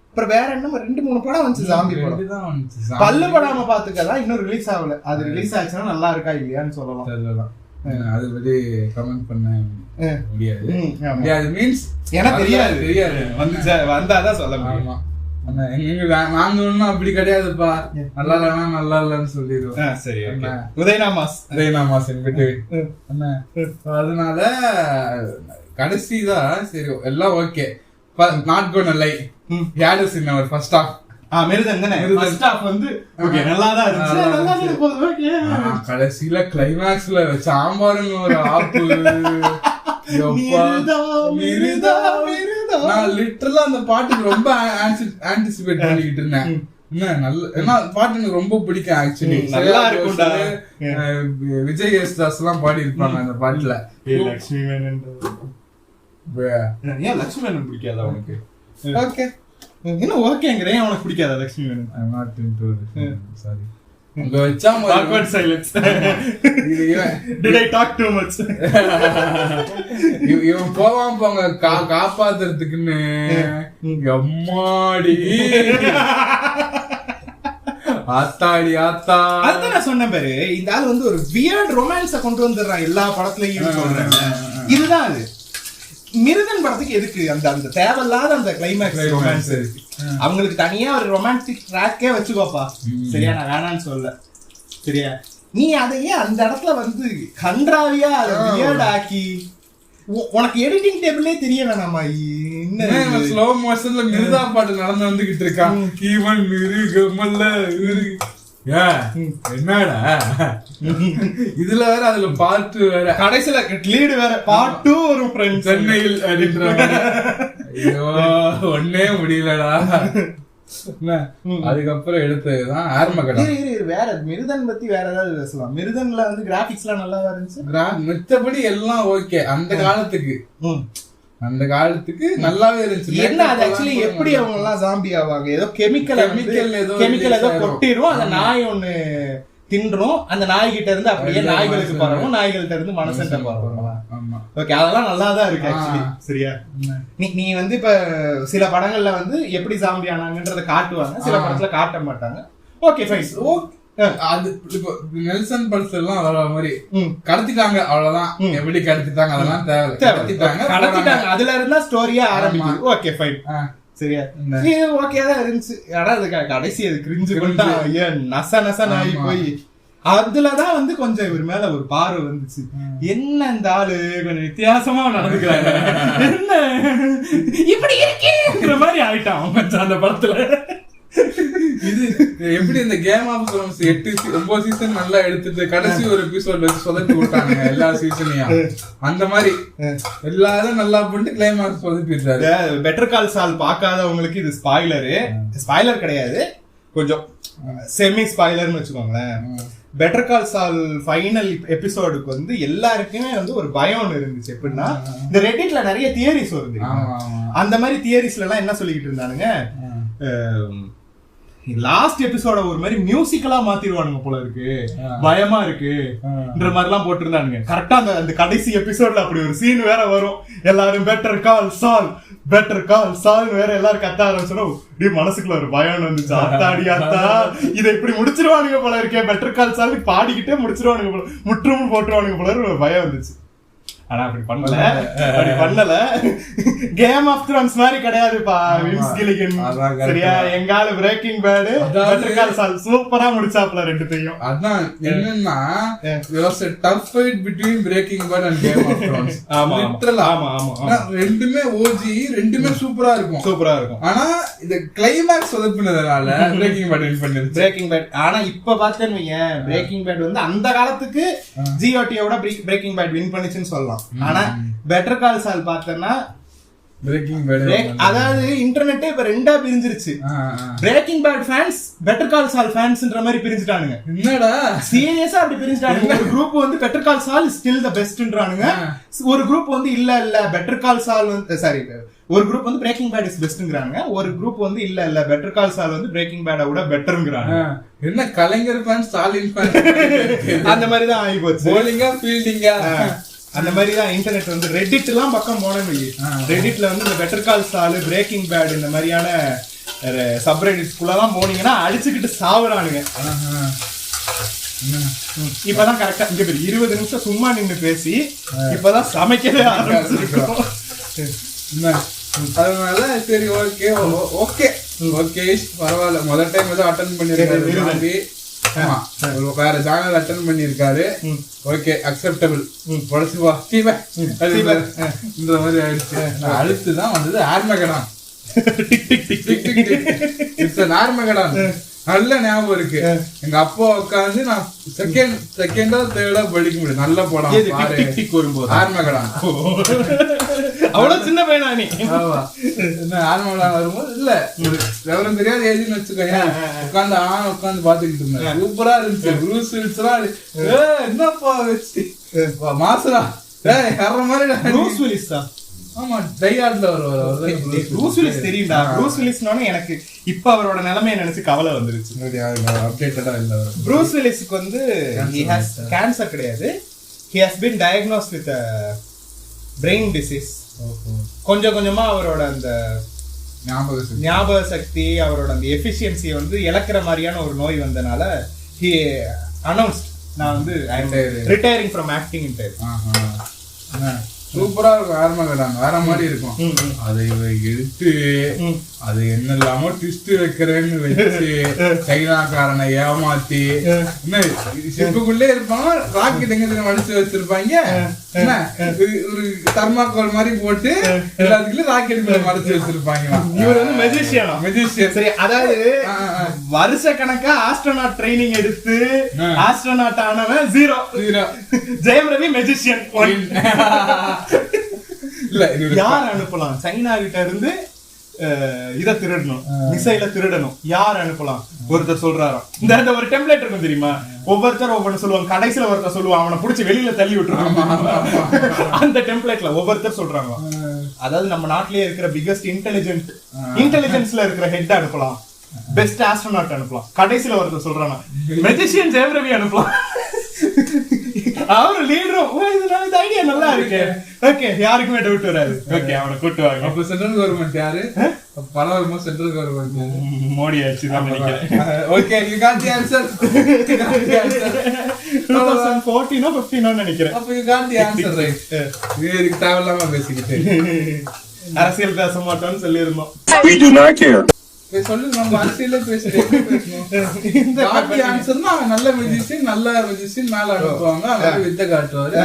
C: அப்புறம் வேற என்ன 2-3 படம் வந்துச்சு ஜாம்பி படம். பல்லு படாம பாத்துக்கதான் இன்னும் ரிலீஸ் ஆகல. அது ரிலீஸ் ஆச்சுன்னா நல்லா இருக்கா இல்லையான்னு சொல்லலாம். அது பத்தி கமெண்ட் பண்ண முடியாது. மீன்ஸ் எனக்கு தெரியாது வந்தாதான் சொல்ல முடியும். நாங்க ஒண்ணும் அப்படி கிடையாதுப்பா, நல்லா இல்லைன்னா நல்லா இல்லன்னு சொல்லிடுவோம். சரி, உதயநாமாஸ் அதனால கடைசிதான் சரி எல்லாம் ஓகே. நாட் கோனா லை யாடஸ் in our first half. Miruthan தானே ஃபர்ஸ்ட் ஹாஃப் வந்து ஓகே நல்லாதான் இருந்துச்சு. கடைசில கிளைமாக்ஸ்ல சாம்பார்னு ஒரு ஆப்பு. நான் லிட்டரலா அந்த பாட்டுக்கு ரொம்ப ஆன்டிசிபேட் பண்ணிக்கிட்டு இருந்தேன். ஏன்னா பாட்டு எனக்கு ரொம்ப பிடிக்கும். ஆக்சுவலி நல்லா இருக்கும். விஜய் யேசுதாஸ் எல்லாம் பாடி இருப்பாங்க அந்த பாட்டுல. லட்சுமி மேனன் பிடிக்காதா உனக்கு? ஓகே, என்ன ஓகேங்கிறேன், உனக்கு பிடிக்காதா லட்சுமி மேனன்? சாரி, உங்க வச்சா awkward silence. Did I talk too much? இவன் போவான் போங்க காப்பாத்துறதுக்குன்னு. அம்மாடி ஆத்தாடி ஆத்தா. அதுதான் நான் சொன்னேன் பாரு, இந்த ஆள் வந்து ஒரு வியர்ட் ரொமான்ஸ கொண்டு வந்துடுறான் எல்லா படத்துலயும் சொல்றேன். இதுதான் அது. மிருதன் படத்துக்கு எதுக்கு அந்த தேவையில்லாத அந்த கிளைமேக்ஸ் ரொமான்ஸ் இருக்கு. அவங்களுக்கு தனியா ஒரு ரொமான்டிக் ட்ராக்கே வச்சுக்கோப்பா. சரியா? நான் வேணான்னு சொல்ல. சரியா? நீ அதையே அந்த இடத்துல வந்து கன்றாவியா அதை வியர்ட் ஆக்கி உனக்கு எடிட்டிங் டேபிளே தெரிய வேணாமா? என்ன ஸ்லோ மோஷன்ல மிருதா பாட்டு நடந்து வந்துகிட்டு இருக்கான். ஈவன் மிருகமல்ல என்னடா இதுல வேற, அதுல பாட்டு வேற, கடைசியில லீடு வேற, பாட்டு ஒரு சென்னையில் அப்படின்ற. ஐயோ ஒன்னே முடியலடா. அதுக்கப்புறம் எடுத்ததுதான் ஆர்மகடன். வேற மிருதன் பத்தி வேற ஏதாவது பேசலாம். மிருதன்ல வந்து கிராபிக்ஸ் எல்லாம் நல்லா இருந்துச்சு. மித்தபடி எல்லாம் ஓகே அந்த காலத்துக்கு.
B: அந்த காலத்துக்கு நல்லாவே இருந்துச்சு.
C: என்ன அது ஆக்சுவலி எப்படி அவங்க எல்லாம் ஜாம்பி ஆவாங்க? ஏதோ கெமிக்கல் ஏதோ கொட்டிரும், அந்த நாய் ஒண்ணு தின்றும், அந்த நாய்கிட்ட இருந்து அப்படியே நாய்களுக்கு பரவும், நாய்கள்ட்ட இருந்து மனுஷன் பரவும். ஓகே, அதெல்லாம் நல்லாதான் இருக்கு ஆக்சுவலி. சரியா? நீ வந்து இப்ப சில படங்கள்ல வந்து எப்படி ஜாம்பி ஆனாங்கன்றத காட்டுவாங்க, சில படத்துல காட்ட மாட்டாங்க. Okay fine.
B: அது இப்போ நெல்சன் பல்ஸ் எல்லாம் வர மாதிரி கடத்திட்டாங்க, அவ்வளவுதான். எப்படி கடத்திட்டாங்க அதெல்லாம் கடத்திட்டாங்க, அதுல இருந்தா ஸ்டோரியா ஆரம்பிக்கும். ஓகே ஃபைன், சரியா? ஓகே தான் இருந்துச்சு. ஆனா அது கடைசி அது கிரிஞ்சு கொண்டா நச நச நாயி போய் அதுலதான் வந்து கொஞ்சம் இவர் மேல ஒரு பார்வை வந்துச்சு. என்ன இந்த ஆளு கொஞ்சம் வித்தியாசமா நடந்துக்கிறாங்க, என்ன இப்படி இருக்கேங்கிற மாதிரி ஆயிட்டான் அவன் அந்த படத்துல. இது எப்படி இந்த கேம் ஆஃப் த்ரோன்ஸ் 8-9 சீசன் நல்லா எடுத்துட்டு கடைசி ஒரு எபிசோட் வச்சு சொதப்பி விட்டாங்க எல்லா சீசனையும். அந்த மாதிரி எல்லாரும் நல்லா பண்ணிட்டு கிளைமாக்ஸ் சொதப்பிட்டாரு.
C: பெட்டர் கால் சால் பார்க்காதவங்களுக்கு இது ஸ்பாய்லர் கிடையாது, கொஞ்சம் செமி ஸ்பாய்லர்னு வச்சுக்கோங்களேன். பெட்டர் கால் சால் ஃபைனல் எபிசோடுக்கு வந்து எல்லாருக்குமே வந்து ஒரு பயம் ஒன்று இருந்துச்சு. எப்படின்னா, இந்த ரெடிட்ல நிறைய தியரிஸ் வருது. அந்த மாதிரி தியரிஸ்ல எல்லாம் என்ன சொல்லிக்கிட்டு இருந்தானுங்க, லாஸ்ட் எபிசோட ஒரு மாதிரி மியூசிக்கலா மாத்திடுவானுங்க போல இருக்கு, பயமா இருக்குன்ற மாதிரி எல்லாம் போட்டிருந்தானுங்க. கரெக்டா அந்த கடைசி எபிசோட்ல அப்படி ஒரு சீன் வேற வரும். எல்லாரும் பெட்டர் கால் சால் வேற எல்லாரும் கத்த ஆரம்பிச்சோம். மனசுக்குள்ள ஒரு பயம் வந்துச்சு. அத்தாடி அத்தா, இதை இப்படி முடிச்சிருவானுங்க போல இருக்கே, பெட்டர் கால் சால் பாடிக்கிட்டே முடிச்சிருவானுங்க போல, முற்றும் போட்டுருவானுங்க போல ஒரு பயம் வந்துச்சு. ஆனா அப்படி பண்ணல. கேம் ஆஃப் த்ரோன்ஸ் மாதிரி கிடையாதுப்பா வின்ஸ் கில்லிகன். சரியா? எங்கால பிரேக்கிங் பேட் பெட்டர் கால் சால் சூப்பரா முடிச்சாப்ல ரெண்டுத்தையும்.
B: அதான் என்னன்னா, was a tough fight between Breaking Bad and Game of Thrones. ஆமா. ரெண்டுமே ஓஜி, ரெண்டுமே சூப்பரா இருக்கும். ஆனா இந்த கிளைமாக்ஸ் சொதப்பினதுனால பிரேக்கிங் பேட் வின் பண்ணிருச்சு.
C: பிரேக்கிங் பேட் ஆனா இப்ப பார்த்தேன்னு வையேன், பிரேக்கிங் பேட் வந்து அந்த காலத்துக்கு ஜிஓடியோட பிரேக்கிங் பேட் வின் பண்ணிச்சுன்னு சொல்லலாம். ஆனா பெட்டர் கால் சால் பார்த்தேன்னா
B: பிரேக்கிங் பேட்,
C: அதாவது இன்டர்நெட்டே இப்ப ரெண்டா பிரிஞ்சிருச்சு. பிரேக்கிங் பேட் ஃபேன்ஸ், பெட்டர் கால் சால் ஃபேன்ஸ்ன்ற மாதிரி பிரிஞ்சுட்டானுங்க.
B: என்னடா
C: சீரியஸா அப்படி பிரிஞ்சுட்டானுங்க. ஒரு குரூப் வந்து பெட்டர் கால் சால் ஸ்டில் தி பெஸ்ட்ன்றானுங்க, ஒரு குரூப் வந்து இல்ல பெட்டர் கால் சால் வந்து சாரி, ஒரு குரூப் வந்து பிரேக்கிங் பேட் இஸ் பெஸ்ட்ங்கறாங்க, ஒரு குரூப் வந்து இல்ல பெட்டர் கால் சால் வந்து பிரேக்கிங் பேட விட பெட்டர்ங்கறாங்க.
B: என்ன கலைஞர் ஃபேன்ஸ், ஸ்டாலின் ஃபேன்ஸ்
C: அந்த மாதிரி தான் ஆகி போச்சு.
B: போலிங்கா ஃபீல்டிங்கா
C: அந்த மாதிரி தான் இன்டர்நெட் வந்து ரெடிட் எல்லாம் பக்கம் போனோம். ரெடிட்ல வந்து இந்த பெட்டர் கால் சால், பிரேக்கிங் பேட் இந்த மாதிரியான சப்ரெடிட்ஸ்குள்ளலாம் போனீங்கன்னா அடிச்சுக்கிட்டு சாவுறானுங்க. இப்பதான் கரெக்டா இங்க பேர் 20 நிமிஷம் சும்மா நின்று பேசி இப்பதான் சமைக்கவே ஆரம்பிச்சிருக்கோம்.
B: அதனால சரி, ஓகே பரவாயில்ல. முதல் டைம் ஏதோ அட்டன் பண்ணிருக்காரு, வேற சேனல் அட்டன் பண்ணிருக்காரு. Okay, acceptable. இந்த மாதிரி ஆயிடுச்சு. அடுத்துதான் வந்தது ஆர்மகடான். It's an ஆர்மகடான். நல்ல ஞாபகம் இருக்கு. எங்க அப்பா உட்காந்து நான் செகண்டா தேர்டா படிக்க முடியும். நல்ல படம் வரும்போது ஆர்மகடான்.
C: அவ்வளவு சின்ன பையனா நீ?
B: ஆர்மகடான் வரும்போது இல்ல விவரம் தெரியாத ஏஜ்னு வச்சுக்கோங்க, உட்காந்து பாத்துக்கிட்டு இருந்தேன். சூப்பரா இருந்துச்சு. ப்ரூஸ் வில்லிஸ் எல்லாம் என்னப்பா வச்சு மாசுரா மாதிரி.
C: ப்ரூஸ் வில்லிஸ் தான்.
B: ஆமா, டையார்ட்ல வருவாரு.
C: ப்ரூஸ் வில்லிஸ் தெரியும்டா. ப்ரூஸ் வில்லிஸ்னோனே எனக்கு இப்ப அவரோட நிலைமையை நினைச்சு கவலை வந்துருச்சு.
B: அப்டேட்டடா இல்ல.
C: ப்ரூஸ் வில்லிஸ்க்கு வந்து he has கேன்சர் கிடையாது, he has been diagnosed with a brain disease. கொஞ்சம் கொஞ்சமா அவரோட அந்த ஞாபக சக்தி, அவரோட அந்த எஃபிஷியன்சியை வந்து இழக்கிற மாதிரியான ஒரு நோய் வந்தனால he announced, நான் வந்து I am retiring from acting in time.
B: சூப்பரா இருக்கும் ஆர்மகடான். வேற மாதிரி இருக்கும். அதை எடுத்து அது என்னெல்லாமோ ட்விஸ்ட் வைக்கிறேன்னு வச்சு சைனாக்காரனை ஏமாத்தி என்ன ஷிப்புக்குள்ளே இருப்பாங்க. ராக்கெட் எங்க மடிச்சு வச்சிருப்பாங்க, என்ன ஒரு தர்மாக்கோல் மாதிரி போட்டு எல்லாத்துக்குள்ள ராக்கெட் மடிச்சு வச்சிருப்பாங்க.
C: இவர் வந்து மெஜிஷியன். சரி, அதாவது வருஷ கணக்கா ஆஸ்ட்ரோநாட் ட்ரைனிங் எடுத்து ஆஸ்ட்ரோநாட் ஆனவன் ஜீரோ. ஜெயம் ரவி மெஜிஷியன். இல்ல யார் அனுப்பலாம்? சைனா கிட்ட இருந்து இத திருடணும், மிசைல திருடணும், யார் அனுப்பலாம்? ஒருத்தர் சொல்றாராம், இந்த ஒரு டெம்ப்ளேட் இருக்கும் தெரியுமா, ஒவ்வொருத்தர் ஒவ்வொன்னு சொல்லுவாங்க, கடைசியில ஒருத்தர் சொல்லுவான், அவனை புடிச்சு வெளியில தள்ளி விட்டுருவாங்க. அந்த டெம்ப்ளேட்ல ஒவ்வொருத்தர் சொல்றாங்க, அதாவது நம்ம நாட்டிலேயே இருக்கிற பிகெஸ்ட் இன்டெலிஜென்ஸ்ல இருக்கிற ஹெட் அனுப்பலாம், பெஸ்ட் ஆஸ்ட்ரோநாட் அனுப்பலாம், கடைசியில ஒருத்தர் சொல்றாங்க மெஜிஷியன் ஜெயம் ரவி அனுப்பலாம். அவரு லீடரும் இந்த ஐடியா நல்லா இருக்கு, ஓகே யாருக்குமே டவுட் வராது, ஓகே அவனை கூட்டுவாங்க.
B: அப்ப சென்ட்ரல் கவர்மெண்ட் யாரு? பரவாயில்ல, சென்ட்ரல் கவர்மெண்ட்
C: மோடி ஆச்சு தான் நினைக்கிறேன்.
B: Okay, you got the answer.
C: 2014 or 15 நினைக்கிறேன்.
B: அப்ப you got the answer right. இதுக்கு தேவையில்லாம பேசிக்கிட்டு
C: அரசியல் பேச மாட்டோம்னு சொல்லியிருந்தோம்.
E: We do not care.
B: சொல்லு, நம்ம அரசியலே பேசணும். ஆன்சர்னா நல்ல மெஜிஷியன் மேல அனுப்புவாங்க, அவங்க வித்த காட்டுவாரு.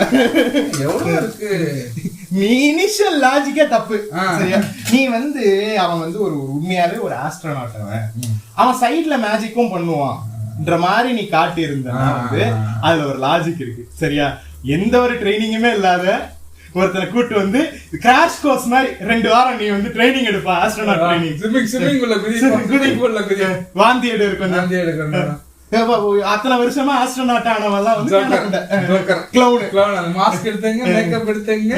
B: எவ்வளவு இருக்கு
C: இனிஷியல் லாஜிக்கே தப்பு. சரியா? நீ அவன் ஒரு உண்மையாவே ஒரு ஆஸ்ட்ரோநாட், அவன் சைட்ல மேஜிக்கும் பண்ணுவான்ன்ற மாதிரி நீ காட்டி இருந்தா அதுல ஒரு லாஜிக் இருக்கு. சரியா? எந்த ஒரு ட்ரைனிங்குமே இல்லாத ஒருத்தரை கூட்டு கிராஷ் கோர்ஸ் மாதிரி 2 வாரம் நீ ட்ரைனிங் எடுப்பா, ஆஸ்ட்ரோநாட் ட்ரைனிங்.
B: ஸ்விமிங் உள்ள
C: வாந்தி எடுக்கணும். அத்தனை வருஷமா ஆஸ்ட்ரோநாட் ஆனவெல்லாம்
B: மாஸ்க் எடுத்தங்க, மேக்கப் எடுத்தங்க,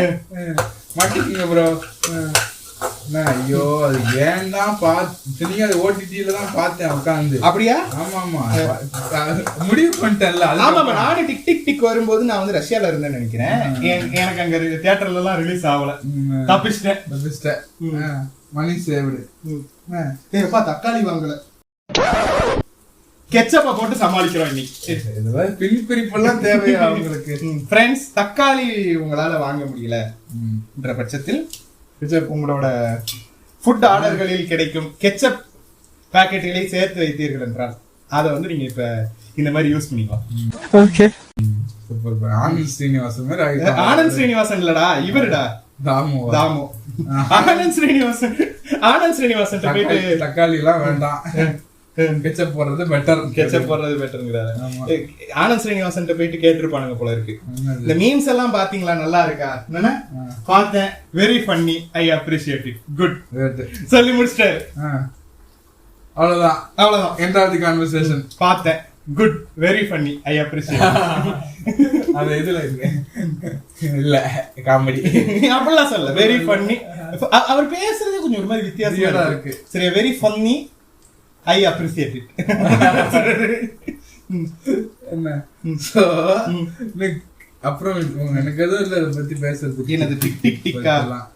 B: மாட்டிக்கிங்க ப்ரோ. ஐயோ, அது ஏன்னா அது ஓடிடில தான் பார்த்தேன் உட்காந்து.
C: அப்படியா?
B: ஆமா முடிவு பண்ணிட்டேன்ல.
C: ஆமா, நானும் டிக் வரும்போது நான் ரஷ்யால இருந்தேன்னு நினைக்கிறேன். எனக்கு அங்க தியேட்டர்ல எல்லாம் ரிலீஸ் ஆகல, தப்பிச்சிட்டேன்.
B: மணி சேவ்டு.
C: தக்காளி வாங்கல, கெச்சப்ப போட்டு சமாளிக்கிறோம் இன்னைக்கு.
B: பின்பிரிப்பெல்லாம் தேவையா உங்களுக்கு?
C: ஃப்ரெண்ட்ஸ், தக்காளி உங்களால வாங்க முடியலன்ற பட்சத்தில் உங்களோட ஃபுட் ஆர்டர்களில் கிடைக்கும் கெச்சப் பாக்கெட்டுகளை சேர்த்து வைத்தீர்கள் என்றால் அதை நீங்க இப்ப இந்த மாதிரி யூஸ் பண்ணிக்கலாம்.
B: Okay, super. ஆனந்த் ஸ்ரீனிவாசன் மாதிரி.
C: ஆனந்த் ஸ்ரீனிவாசன் இல்லடா, இவருடா தாமு. ஆனந்த் ஸ்ரீனிவாசன் போயிட்டு
B: தக்காளி எல்லாம் வேண்டாம், கெச்சப் போடுறது
C: பெட்டர்ங்கிறாரு. ஆனந்த் ஸ்ரீனிவாசன் போயிட்டு கேட்டிருப்பானுங்க போல இருக்கு. இந்த மீம்ஸ் எல்லாம் பாத்தீங்களா, நல்லா இருக்கா? பார்த்தேன், very funny, I appreciate it, good சொல்லி முடிச்சிட்டாரு.
B: அவ்வளவுதான் எண்ட் ஆஃப் தி கான்வர்சேஷன்.
C: பார்த்தேன், good, very funny, I appreciate.
B: அது இதுல இல்ல காமெடி
C: அப்படிலாம் சொல்ல, வெரி ஃபன்னி. அவர் பேசுறது கொஞ்சம் ஒரு மாதிரி வித்தியாசமா இருக்கு. சரி, very funny, I appreciate it.
B: என்ன அப்புறம் எனக்கு எதுவும் இல்ல இதை பத்தி பேசுறதுக்கு.
C: என்னது டிக் டிக்காலாம்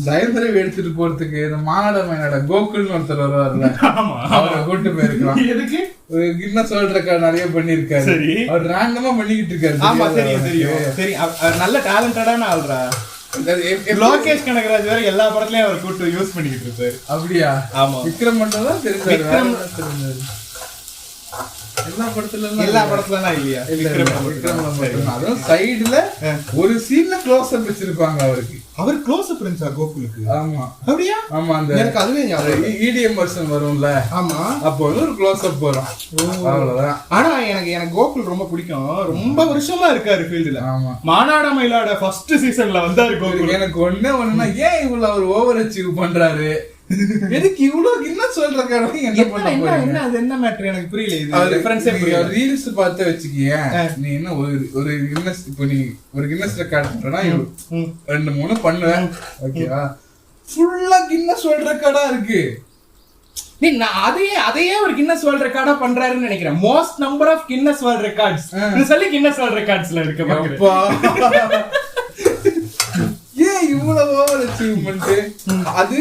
B: ஜெயந்தரவி எடுத்துட்டு போறதுக்கு இந்த மாநாட கோகுல்னு ஒருத்தர் வருவார்ல, அவரை கூட்டு போயிருக்கலாம்.
C: எதுக்கு?
B: கின்னஸ் வேர்ல்ட் ரெக்கார்ட் நிறைய பண்ணிருக்காரு. அவர் ரேண்டமா பண்ணிக்கிட்டு இருக்காரு.
C: ஆமா, தெரியும். நல்ல டேலண்டடான ஆள்ரா. லோகேஷ் கனகராஜ் வேற எல்லா படத்துலயும் அவர் கூட்டு யூஸ் பண்ணிக்கிட்டு இருப்பாரு.
B: அப்படியா?
C: ஆமா,
B: விக்ரம் மட்டும் தான் தெரிஞ்சாரு. எல்லா படத்துல இல்லையா? அதுவும் சைடுல ஒரு சீன்ல க்ளோஸ் அப் வச்சிருப்பாங்க அவருக்கு.
C: அவர் க்ளோஸ் அப் இருந்துச்சா கோகுலுக்கு?
B: ஆமா.
C: அப்படியா?
B: ஆமா, அந்த
C: எனக்கு அதுவே
B: EDM வெர்ஷன் வரும்ல.
C: ஆமா,
B: அப்போ ஒரு க்ளோஸ் அப் வரும், அவ்வளவுதான்.
C: ஆனா எனக்கு கோகுல் ரொம்ப பிடிக்கும். ரொம்ப வருஷமா இருக்காரு ஃபீல்டுல.
B: ஆமா,
C: மாநாட மயிலாட ஃபர்ஸ்ட் சீசன்ல வந்தாரு கோகுல்.
B: எனக்கு ஒண்ணுன்னா ஏன் இவ்வளவு அவர் ஓவர் அச்சீவ் பண்றாரு, எதுக்கு இவ்வளவு என்ன சொல்றாரு,
C: என்ன மேட்டர் எனக்கு புரியல. இது டிஃபரன்ஸே புரியல.
B: ரீல்ஸ் பார்த்து வச்சுக்கிய நீ என்ன ஒரு கின்னஸ், இப்போ நீ ஒரு கின்னஸ் ரெக்கார்ட் பண்றனா 2-3 பண்ணுவேன், ஓகேவா? ஃபுல்லா கின்னஸ் வேர்ல்ட் ரெக்கார்டா இருக்கு.
C: அதையே ஒரு கின்னஸ் வேர்ல்ட் ரெக்கார்டா பண்றாருன்னு நினைக்கிறேன். Most number of Guinness world records சொல்லி கின்னஸ் வேர்ல்ட் ரெக்கார்ட்ஸ்ல இருக்கு.
B: ஏன் இவ்வளவு ஓவர் அச்சீவ்மெண்ட்? அது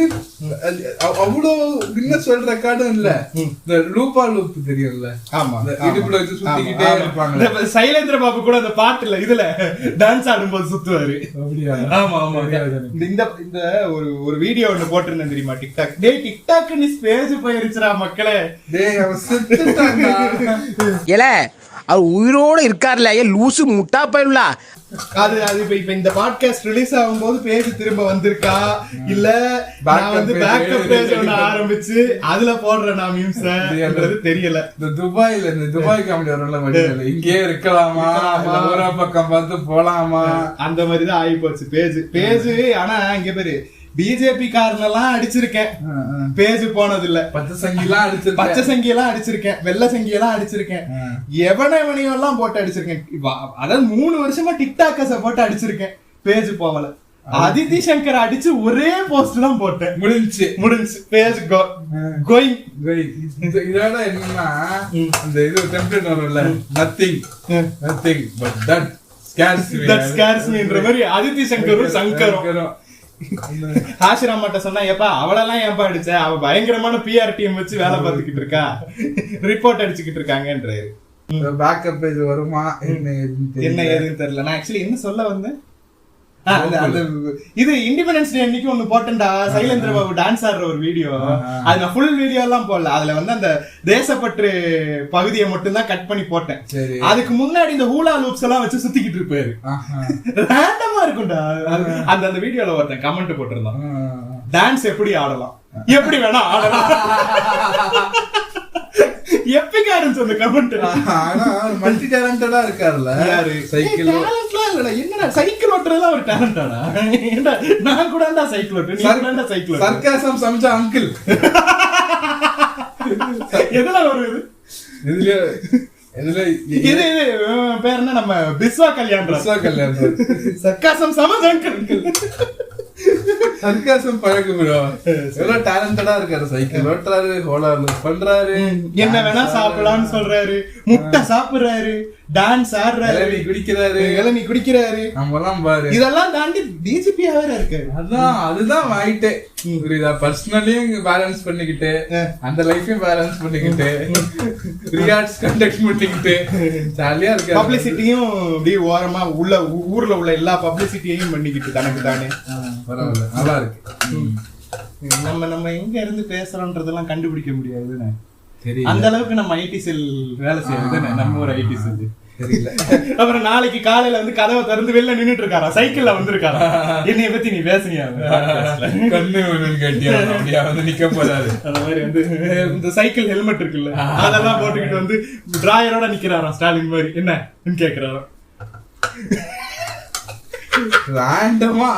B: அவ்வளவு கின்னஸ் வேர்ல்ட் ரெக்கார்டும் இல்ல. இந்த லூப்பா லூப் தெரியும்ல?
C: ஆமா,
B: இடுப்புல வச்சு சுத்திக்கிட்டே இருப்பாங்க.
C: சைலேந்திர பாபு கூட அந்த பாட்டுல இதுல டான்ஸ் ஆடும்போது சுத்துவாரு.
B: அப்படியா?
C: ஆமா ஆமா. இந்த ஒரு வீடியோ ஒண்ணு போட்டிருந்தேன் தெரியுமா, டிக்டாக். டேய், டிக்டாக் நீ ஸ்பேஸ் போயிருச்சுடா மக்களே.
B: டேய், அவன் செத்துட்டான்டா.
G: ஏல அவர் உயிரோட இருக்கார்ல, லூசு முட்டா பையலா.
C: அது இப்ப இந்த பாட்காஸ்ட் ரிலீஸ் ஆகும்போது பேஜ் திரும்ப வந்திருக்கா இல்ல நான் பேக்கப் பேஜ் ஒண்ணு ஆரம்பிச்சு அதுல போடுறேன் நான் மீம்ஸ்ன்றது தெரியல.
B: இந்த துபாய் காமெடி வரல, வடிவேல இங்கே இருக்கலாமா, ஊரா பக்கம் பார்த்து போலாமா,
C: அந்த மாதிரிதான் ஆகி போச்சு பேஜ். ஆனா இங்க பேரு பிஜேபி காரனெல்லாம் அடிச்சிருக்கேன், பேஜ் போனது இல்ல.
B: பச்சை சங்கி
C: எல்லாம் அடிச்சிருக்கேன், வெள்ளை சங்கி எல்லாம் அடிச்சிருக்கேன், எவனையும் எல்லாம் போட்டு அடிச்சிருக்கேன். அதாவது 3 வருஷமா டிக்டாக்கஸ போட்டு அடிச்சிருக்கேன், பேஜ் போகல. அதித்தி சங்கர் அடிச்சு ஒரே போஸ்ட் தான் போட்டேன், முடிஞ்சு பேஜ் கோயிங்.
B: இதோட என்னன்னா அந்த இது டெம்ப்ளேட் வரும்ல, நத்திங் பட் தட் ஸ்கேர்ஸ் மீன்ற மாதிரி அதித்தி சங்கரும் ஆசிராமாட்ட சொன்னா, ஏப்பா அவளெல்லாம் ஏப்பா அடிச்ச, அவ பயங்கரமான பிஆர் டீம் வச்சு வேலை பார்த்துக்கிட்டு இருக்கா, ரிப்போர்ட் அடிச்சுக்கிட்டு இருக்காங்கன்றாரு. பேக்கப் பேஜ் வருமா என்ன
C: ஏதுன்னு தெரியல. நான் ஆக்சுவலி என்ன சொல்ல வந்தேன், இது இண்டிபெண்டன்ஸ் டே அன்னைக்கு ஒண்ணு போட்டேன்டா, சைலேந்திர பாபு டான்ஸ் ஆடுற ஒரு வீடியோ. அது நான் ஃபுல் வீடியோ எல்லாம் போடல, அதுல வந்து அந்த தேசப்பற்று பகுதியை மட்டும் தான் கட் பண்ணி போட்டேன். அதுக்கு முன்னாடி இந்த ஹூலா லூப்ஸ் எல்லாம் வச்சு சுத்திக்கிட்டு இருப்பாரு, ரேண்டமா இருக்கும்டா. அந்த வீடியோல ஒருத்தன் கமெண்ட் போட்டிருந்தான், டான்ஸ் எப்படி ஆடலாம், எப்படி வேணா ஆடலாம். எப்பிக்கா இருந்துச்சு அந்த கமெண்ட்.
B: ஆனா மல்டி டேலண்டடா இருக்காருல்ல, சைக்கிள்
C: என்னடா சைக்கிள் ஓட்டுறதுல ஒரு டேலண்டாடா? நான் கூட சைக்கிள் ஓட்டுறேன், சைக்கிள்
B: சர்க்காசம் சமைச்ச அங்கிள்.
C: எதுல வருது இது பேர் என்ன, நம்ம பிஸ்வா கல்யாண் சர்க்காசம் சமைச்ச அங்கிள்.
B: சர்க்காசம் பழகு ப்ரோ, எவ்வளவு டேலண்டடா இருக்காரு, சைக்கிள் ஓட்டுறாரு, ஹோலார் பண்றாரு,
C: என்ன வேணா சாப்பிடலாம்னு சொல்றாரு, முட்டை சாப்பிடுறாரு, டான்ஸ் ஆடுறாரு, இளநீ குடிக்கிறாரு. நம்மலாம் பாரு, இதெல்லாம் தாண்டி டிஜிபி வேற இருக்கு. அதுதான் ஆயிட்டே புரியுதா, பர்சனலையும் பேலன்ஸ் பண்ணிக்கிட்டு, அந்த லைஃபையும் பேலன்ஸ் பண்ணிக்கிட்டு, ரியாட்ஸ் கண்டக்ட் பண்ணிக்கிட்டு ஜாலியா இருக்கு. பப்ளிசிட்டியும் அப்படியே ஓரமா உள்ள ஊர்ல உள்ள எல்லா பப்ளிசிட்டியையும் பண்ணிக்கிட்டு தனக்கு தானே. பரவாயில்ல, நல்லா இருக்கு. நம்ம எங்க இருந்து பேசுறோம்ன்றதெல்லாம் கண்டுபிடிக்க முடியாதுன்னு அந்த அளவுக்கு நம்ம ஐடி செல் வேலை செய்யறது. நம்ம ஒரு ஐடி செல் தெரியல. அப்புறம் நாளைக்கு காலையில வந்து கதவை திறந்து வெளில நின்னுட்டு இருக்காரா, சைக்கிள்ல வந்திருக்காரா, என்னைய பத்தி நீ பேசுனியா, கண்ணு கேட்டியா, அப்படியா வந்து நிக்க போறாரு. அந்த மாதிரி வந்து இந்த சைக்கிள் ஹெல்மெட் இருக்குல்ல, அதெல்லாம் போட்டுக்கிட்டு வந்து டிராயரோட நிக்கிறாராம் ஸ்டாலின் மாதிரி. என்ன கேக்குறாராம் ராண்டமா.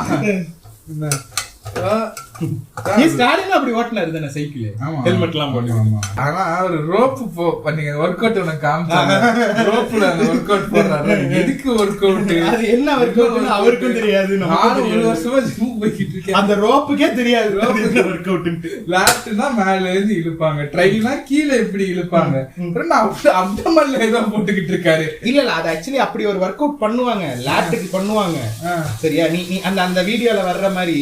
C: ஸ்டாலின் அப்படி ஓட்டினாரு தானே சைக்கிள், ஹெல்மெட் எல்லாம் போட்டு. ஆனா ஒரு ரோப்பு பண்ணீங்க ஒர்க் அவுட் உனக்கு காமிச்சாங்க, ரோப்ல அந்த ஒர்க் அவுட் போடுறாரு. எதுக்கு ஒர்க் அவுட், அது என்ன ஒர்க் அவுட் அவருக்கும் தெரியாது. நானும் 1 வருஷமா ஜிம் போய்கிட்டு இருக்கேன், அந்த ரோப்புக்கே தெரியாது ஒர்க் அவுட். லாட்னா மேல இருந்து இழுப்பாங்க, ட்ரைனா கீழே எப்படி இழுப்பாங்க, அப்டமன்ல ஏதோ போட்டுக்கிட்டு இருக்காரு. இல்ல அது ஆக்சுவலி அப்படி ஒரு ஒர்க் அவுட் பண்ணுவாங்க, லாட்டுக்கு பண்ணுவாங்க. சரியா, நீ அந்த வீடியோல வர்ற மாதிரி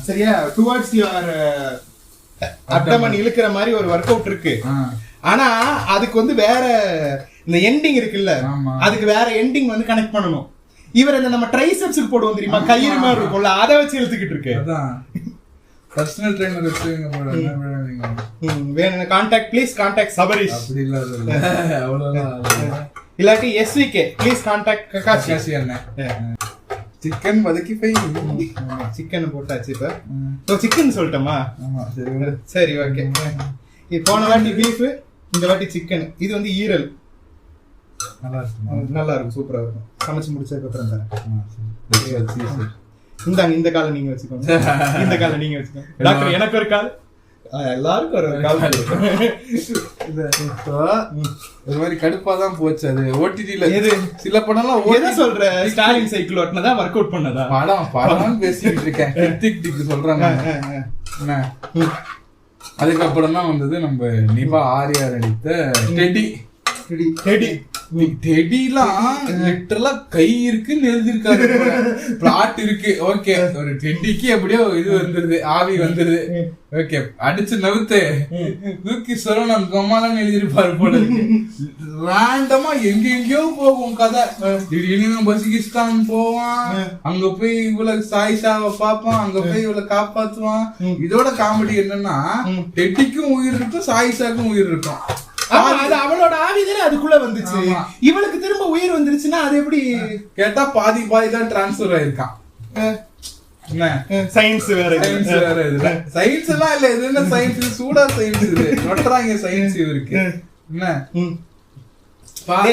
C: சரியா, டுவர்ட்ஸ் யுவர் அப்டமன் இழுக்கிற மாதிரி ஒரு ஒர்க் அவுட் இருக்கு. ஆனா அதுக்கு வந்து வேற இந்த எண்டிங் இருக்குல்ல, அதுக்கு வேற எண்டிங் வந்து கனெக்ட் பண்ணணும். இவர் இந்த நம்ம ட்ரைசெப்ஸ்க்கு போடுவோம் தெரியுமா, கயிறு மாதிரி இருக்கும்ல, அதை வச்சு இழுத்துக்கிட்டு இருக்கு. பர்சனல் ட்ரெய்னர் வச்சுங்க போடுங்க. வேணும் கான்டாக்ட் ப்ளீஸ் கான்டாக்ட் சபரிஷ். அப்படி இல்ல அவ்வளவுதான். இல்லாட்டி எஸ்விகே ப்ளீஸ் கான்டாக்ட் ககாஷி அண்ணன். சிக்கன் வதக்கி போய் சிக்கன் போட்டாச்சு. இப்ப சிக்கன் சொல்லட்டோமா? சரி ஓகே. போன வாட்டி பீஃப், இந்த வாட்டி சிக்கன். இது வந்து ஈரல். நல்லா இருக்கும், சூப்பரா இருக்கும். சமைச்சு முடிச்சதுக்கு அப்புறம் தரேன். இந்தாங்க, இந்த காலை நீங்க வச்சுக்கோங்க, இந்த காலை நீங்க வச்சுக்கோங்க. டாக்டர் எனக்கு ஒரு கால், எல்லாருக்கும் ஒரு கால். ஒரு மாதிரி கடுப்பாதான் போச்சு அது. ஓடிடில சில படம்லாம் என்ன சொல்ற, ஸ்டாலின் சைக்கிள் ஓட்டுனதா ஒர்க் அவுட் பண்ணதா படம் பேசிக்கிட்டு இருக்கேன். கிருத்திக் சொல்றாங்க. அதுக்கப்புறம் தான் வந்தது நம்ம நிபா ஆரியா நடித்த டெடி. டெடிலாம் லிட்டரலா கை இருக்குன்னு எழுதிருக்காரு, பிளாட் இருக்கு. ஓகே, ஒரு டெடிக்கு எப்படியோ இது வந்துருது, ஆவி வந்துருது. ஓகே, அடிச்சு நவுத்து தூக்கி சொல்லணும் கம்மாலாம் எழுதிருப்பாரு போல. ரேண்டமா எங்கெங்கயோ போகும் கதை. திடீர்னு பசிகிஸ்தான் போவான், அங்க போய் இவ்வளவு சாயிஷாவை பாப்பான், அங்க போய் இவ்வளவு காப்பாத்துவான். இதோட காமெடி என்னன்னா, டெடிக்கும் உயிர் இருக்கும், சாயிஷாக்கும் உயிர் இருக்கும். அவளோட ஆவிதானே அதுக்குள்ள வந்துச்சு, இவளுக்கு திரும்ப உயிர் வந்துருச்சுன்னா அது எப்படி கேட்டா பாதி தான் டிரான்ஸ்பர் ஆயிருக்கான். சயின்ஸ் வேற, சயின்ஸ் எல்லாம் இல்ல, இது என்ன சயின்ஸ், சூடா சயின்ஸ் இது நொட்டுறாங்க சயின்ஸ் இவருக்கு. என்ன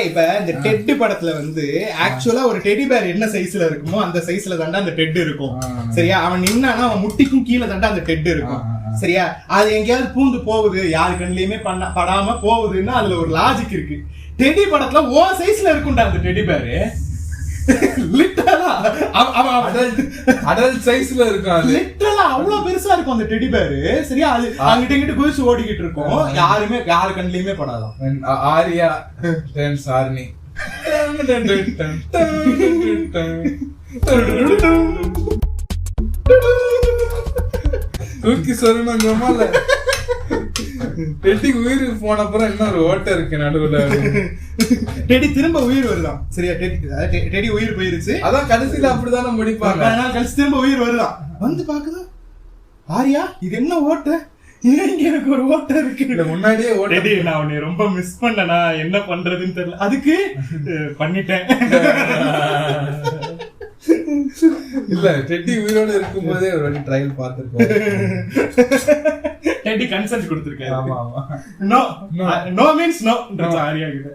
C: இப்ப இந்த டெட் படத்துல வந்து ஆக்சுவலா ஒரு டெடி பேர் என்ன சைஸ்ல இருக்குமோ அந்த சைஸ்ல தாண்டா அந்த டெட் இருக்கும். சரியா? அவன் நின்னானா அவன் முட்டிக்கும் கீழே தாண்டா அந்த டெட் இருக்கும். சரியா? அது எங்கேயாவது பூந்து போகுது, யாரு கண்ணிலயுமே படாம போகுதுன்னா அதுல ஒரு லாஜிக் இருக்கு. டெடி படத்துல ஓ சைஸ்ல இருக்கும்டா அந்த டெடி பேரு. லிட்டரலா
B: அடல்ட் சைஸ்ல இருக்கும்.
C: லிட்டரலா அவ்வளவு பெருசா இருக்கும் அந்த டெடி பேரு. சரியா? அது அங்கிட்ட இங்கிட்ட குதிச்சு ஓடிக்கிட்டு இருக்கும். யாரு கண்ணிலயுமே படாதான்.
B: ஆரியா சார்னி தூக்கி சொல்லணும்ல. டெடிக்கு உயிர் போன அப்புறம் என்ன ஒரு ஓட்டை இருக்கு நடுவுல.
C: டெடி திரும்ப உயிர் வருதான். சரியா? டெடி உயிர் போயிருச்சு.
B: அதான் கடைசியில அப்படிதானே முடிப்பாங்க.
C: கடைசி திரும்ப உயிர் வருதான். வந்து பாக்குதான், ஆரியா இது என்ன ஓட்டை? எனக்கு ஒரு ஓட்டை இருக்கு. முன்னாடியே ஓட்டை. நான் உன்னை ரொம்ப மிஸ் பண்ணனா, என்ன பண்றதுன்னு தெரியல, அதுக்கு பண்ணிட்டேன்.
B: இல்ல டெடி உயிரோட இருக்கும் போதே ஒரு வாட்டி ட்ரையல் பார்த்திருக்கோம்.
C: டெடி கன்சென்ட் கொடுத்திருக்காரு. ஆமா ஆமா. No no means no Arya கிட்ட.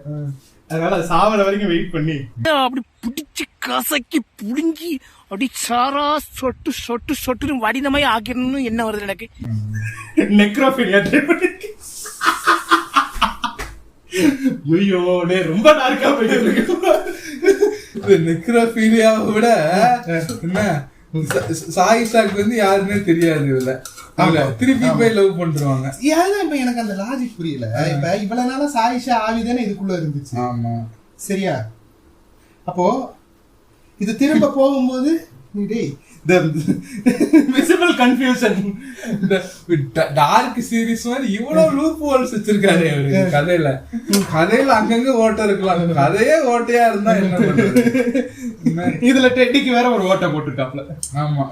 C: அதனால அது சாவற வரைக்கும் வெயிட் பண்ணி
G: அப்படி புடிச்சு கசக்கி புடுங்கி அப்படி சாரா சொட்டு சொட்டு சொட்டுன்னு வடினமாய் ஆக்கிடணும். என்ன வருது எனக்கு?
C: நெக்ரோஃபிலியா ட்ரை பண்ணி. ஐயோ டே ரொம்ப டார்க்கா போயிட்டு இருக்கு.
B: நெக்ரோஃபிலியாவை விட என்ன சாயிஷாக்கு வந்து யாருன்னே தெரியாது. இதுல திருப்பி போய் லவ் பண்றாங்க.
C: ஏன் இப்ப எனக்கு அந்த லாஜிக் புரியல. இப்ப இவ்வளவு நாளா சாயிஷா ஆவிதானே இதுக்குள்ள இருந்துச்சு.
B: ஆமா
C: சரியா? அப்போ இது திரும்ப போகும்போது விசிபிள் கன்ஃபியூஷன்.
B: டார்க் சீரிஸ் மாதிரி இவ்வளவு லூப் ஹோல்ஸ் வச்சிருக்காரு அவரு கதையில. கதையில அங்கங்க ஓட்டை இருக்கலாம். கதையே ஓட்டையா இருந்தா என்ன பண்றது?
C: இதுல டெட்டிக்கு வேற ஒரு ஓட்டை போட்டுருக்காப்ல.
B: ஆமா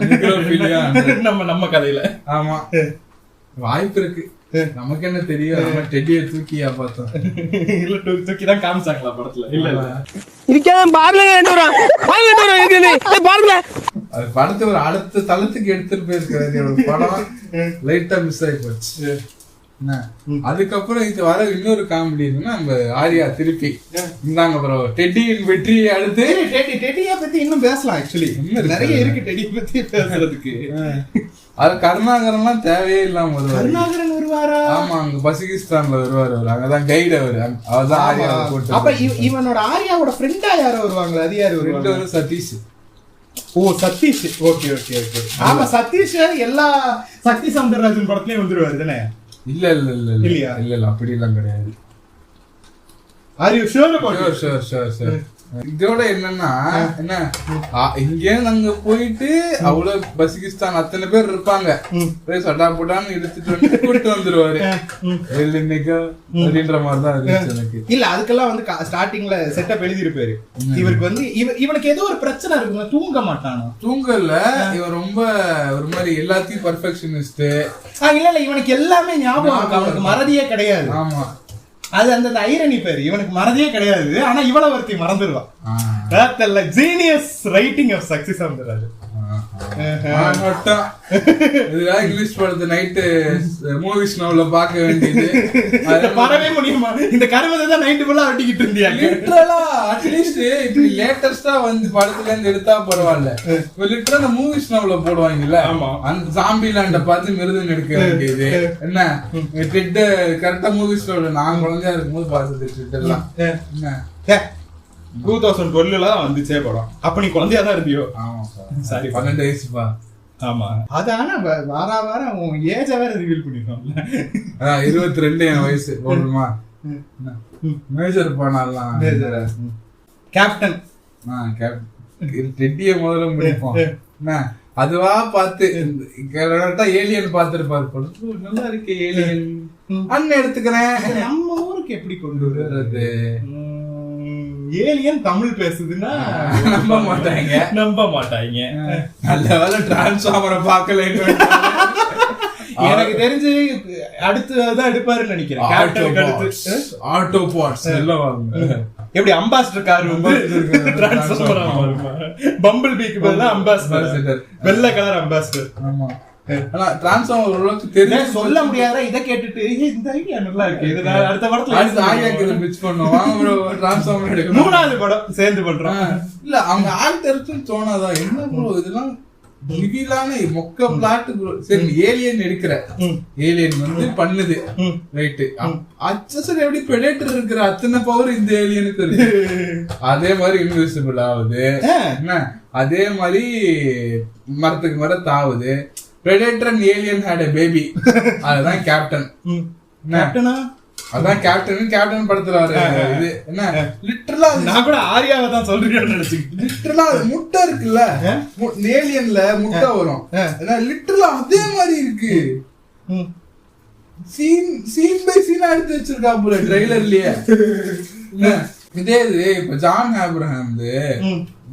C: நம்ம கதையில.
B: ஆமா வாய்ப்பு இருக்கு. நமக்கு என்ன தெரியும்? நம்ம டெடியை தூக்கியா பார்த்தோம்.
C: இல்ல தூக்கிதான் காமிச்சாங்களா படத்துல? இல்ல
B: அது படத்தை ஒரு அடுத்த தளத்துக்கு எடுத்துட்டு போயிருக்காரு. படம் லைட்டா மிஸ் ஆகி போச்சு. அதுக்கப்புறம் இது வர இன்னொரு காமெடி இருக்குன்னா நம்ம ஆரியா திருப்பி இருந்தாங்க ப்ரோ டெட்டியின் வெற்றியை அடுத்து.
C: டெட்டியை பத்தி இன்னும் பேசலாம். ஆக்சுவலி நிறைய இருக்கு டெட்டியை பத்தி பேசுறதுக்கு.
B: அது கருணாகரன்லாம் தேவையே இல்லாம வருவாரு.
C: கருணாகரன் வருவாரா?
B: ஆமா அங்க பசிகிஸ்தான்ல வருவாரு. அவரு அங்கதான் கைடு. அவரு அவர்தான் ஆரியா போட்டு.
C: அப்ப இவனோட ஆரியாவோட ஃப்ரெண்டா யாரோ வருவாங்க. அது யாரு வருவாங்க?
B: Sathish.
C: Oh Sathish. Okay okay okay. ஆமா சதீஷ் எல்லா சக்தி சௌந்தரராஜன் படத்துலயும் வந்துருவாரு தானே?
B: இல்ல இல்ல இல்ல இல்லையா? இல்ல இல்ல அப்படி எல்லாம் கிடையாது.
C: Are you sure?
B: ஷூர். இதோட என்னன்னா என்ன இங்கே அங்க போயிட்டு அவ்வளவு பசிகிஸ்தான் அத்தனை பேர் இருப்பாங்க. சட்டா போட்டான்னு எடுத்துட்டு வந்து கூட்டு வந்துருவாரு. அப்படின்ற மாதிரிதான் இருந்துச்சு எனக்கு.
C: இல்ல அதுக்கெல்லாம் வந்து ஸ்டார்டிங்ல செட்டப் எழுதிருப்பாரு. இவருக்கு வந்து இவனுக்கு ஏதோ ஒரு பிரச்சனை இருக்குங்க. தூங்க மாட்டானா?
B: தூங்கல. இவன் ரொம்ப ஒரு மாதிரி எல்லாத்தையும் பர்ஃபெக்ஷனிஸ்ட்.
C: இல்ல இல்ல இவனுக்கு எல்லாமே ஞாபகம் இருக்கு. அவனுக்கு மறதியே கிடையாது.
B: ஆமா
C: அது அந்த ஐரணி பேரு. இவனுக்கு மறதியே கிடையாது. ஆனா இவ்வளவு ஒருத்தி மறந்துடுவான். ஜீனியஸ் ரைட்டிங் ஆஃப் சக்சஸ் ஆகுது.
B: இங்கிலீஷ் படத்தை நைட்டு மூவிஸ் நவுல பாக்க வேண்டியது.
C: பரவே முடியுமா? இந்த கருமத்தை தான் நைட்டு ஃபுல்லா வெட்டிக்கிட்டு இருந்தியா?
B: லிட்டரலா அட்லீஸ்ட் இப்படி லேட்டஸ்டா வந்து படத்துல இருந்து எடுத்தா பரவாயில்ல. லிட்டரா அந்த மூவிஸ் நவுல போடுவாங்கல்ல, அந்த ஜாம்பி லேண்ட பார்த்து மிருதம் எடுக்க வேண்டியது. என்ன டெட் கரெக்டா மூவிஸ் நவுல நான் குழந்தையா இருக்கும்போது பார்த்தது டெட் எல்லாம். என்ன
C: 2012 தான் வந்துச்சே படம். அப்ப நீ குழந்தையா தான் இருந்தியோ?
B: ஆமா சாரி 12 வயசுப்பா.
C: ஆமா அது ஆனா வாரம் உன் ஏஜ வேற ரிவீல் பண்ணிருக்கோம்ல.
B: 22 என் வயசு போடுமா? மேஜர் பண்ணலாம். Major
C: captain.
B: டெட்டியை முதல்ல முடிப்போம். என்ன அதுவா பார்த்து ஏலியன் பார்த்திருப்பாரு. நல்லா இருக்கு ஏலியன் அண்ணன் எடுத்துக்கிறேன்.
C: நம்ம ஊருக்கு எப்படி கொண்டு வர்றது? ஏலியன் தமிழ் பேசுதுன்னா நம்ப மாட்டாங்க.
B: நல்ல வேலை டிரான்ஸ்ஃபார்மரை பார்க்கல.
C: எனக்கு தெரிஞ்சு அடுத்துதான் எடுப்பாருன்னு நினைக்கிறேன்.
B: ஆட்டோ பார்ட்ஸ் எல்லாம் வாங்க.
C: எப்படி அம்பாசிடர் கார் வந்து டிரான்ஸ்ஃபார்மர் ஆமா பம்பிள் பீக்கு பதிலா அம்பாசிடர் வெள்ளை கலர் அம்பாசிடர்.
B: ஆமா ஆனா டிரான்ஸ்ஃபார்மர் ஓரளவுக்கு தெரியும்
C: சொல்ல முடியாத இதை கேட்டுட்டு இந்த ஐடியா நல்லா இருக்கு, இது நான் அடுத்த படத்துல
B: அடுத்து ஆயாக்கு இதை பிச் பண்ணுவோம், வாங்க ப்ரோ டிரான்ஸ்ஃபார்மர் எடுக்கணும்.
C: 3வது படம் சேர்ந்து பண்றோம்.
B: இல்ல அவங்க ஆக்டருக்கும் தோணாதா என்ன ப்ரோ இதெல்லாம் ரிவீலான மொக்க பிளாட் ப்ரோ. சரி ஏலியன் எடுக்கிற, ஏலியன் வந்து பண்ணுது ரைட்டு, அச்சசர் எப்படி பிரெடேட்டர் இருக்கிற அத்தனை பவர் இந்த ஏலியனுக்கு இருக்கு. அதே மாதிரி இன்விசிபிள் ஆகுது என்ன, அதே மாதிரி மரத்துக்கு மரம் தாவுது. Predator and Alien had a baby, அதுதான் கேப்டன்.
C: கேப்டனா
B: அதான் கேப்டன் படத்துல வர இது என்ன லிட்டரலா.
C: நான் கூட ஆரியாவை தான் சொல்றேன்னு நினைச்சுக்கிட்டேன்.
B: லிட்டரலா முட்டை இருக்குல்ல, ஏலியன்ல முட்டை வரும், லிட்டரலா அதே மாதிரி இருக்கு. சீன் பை சீனா எடுத்து வச்சிருக்கா போல ட்ரெய்லர்லயே. இதே இது இப்ப ஜான் ஆப்ரஹாம்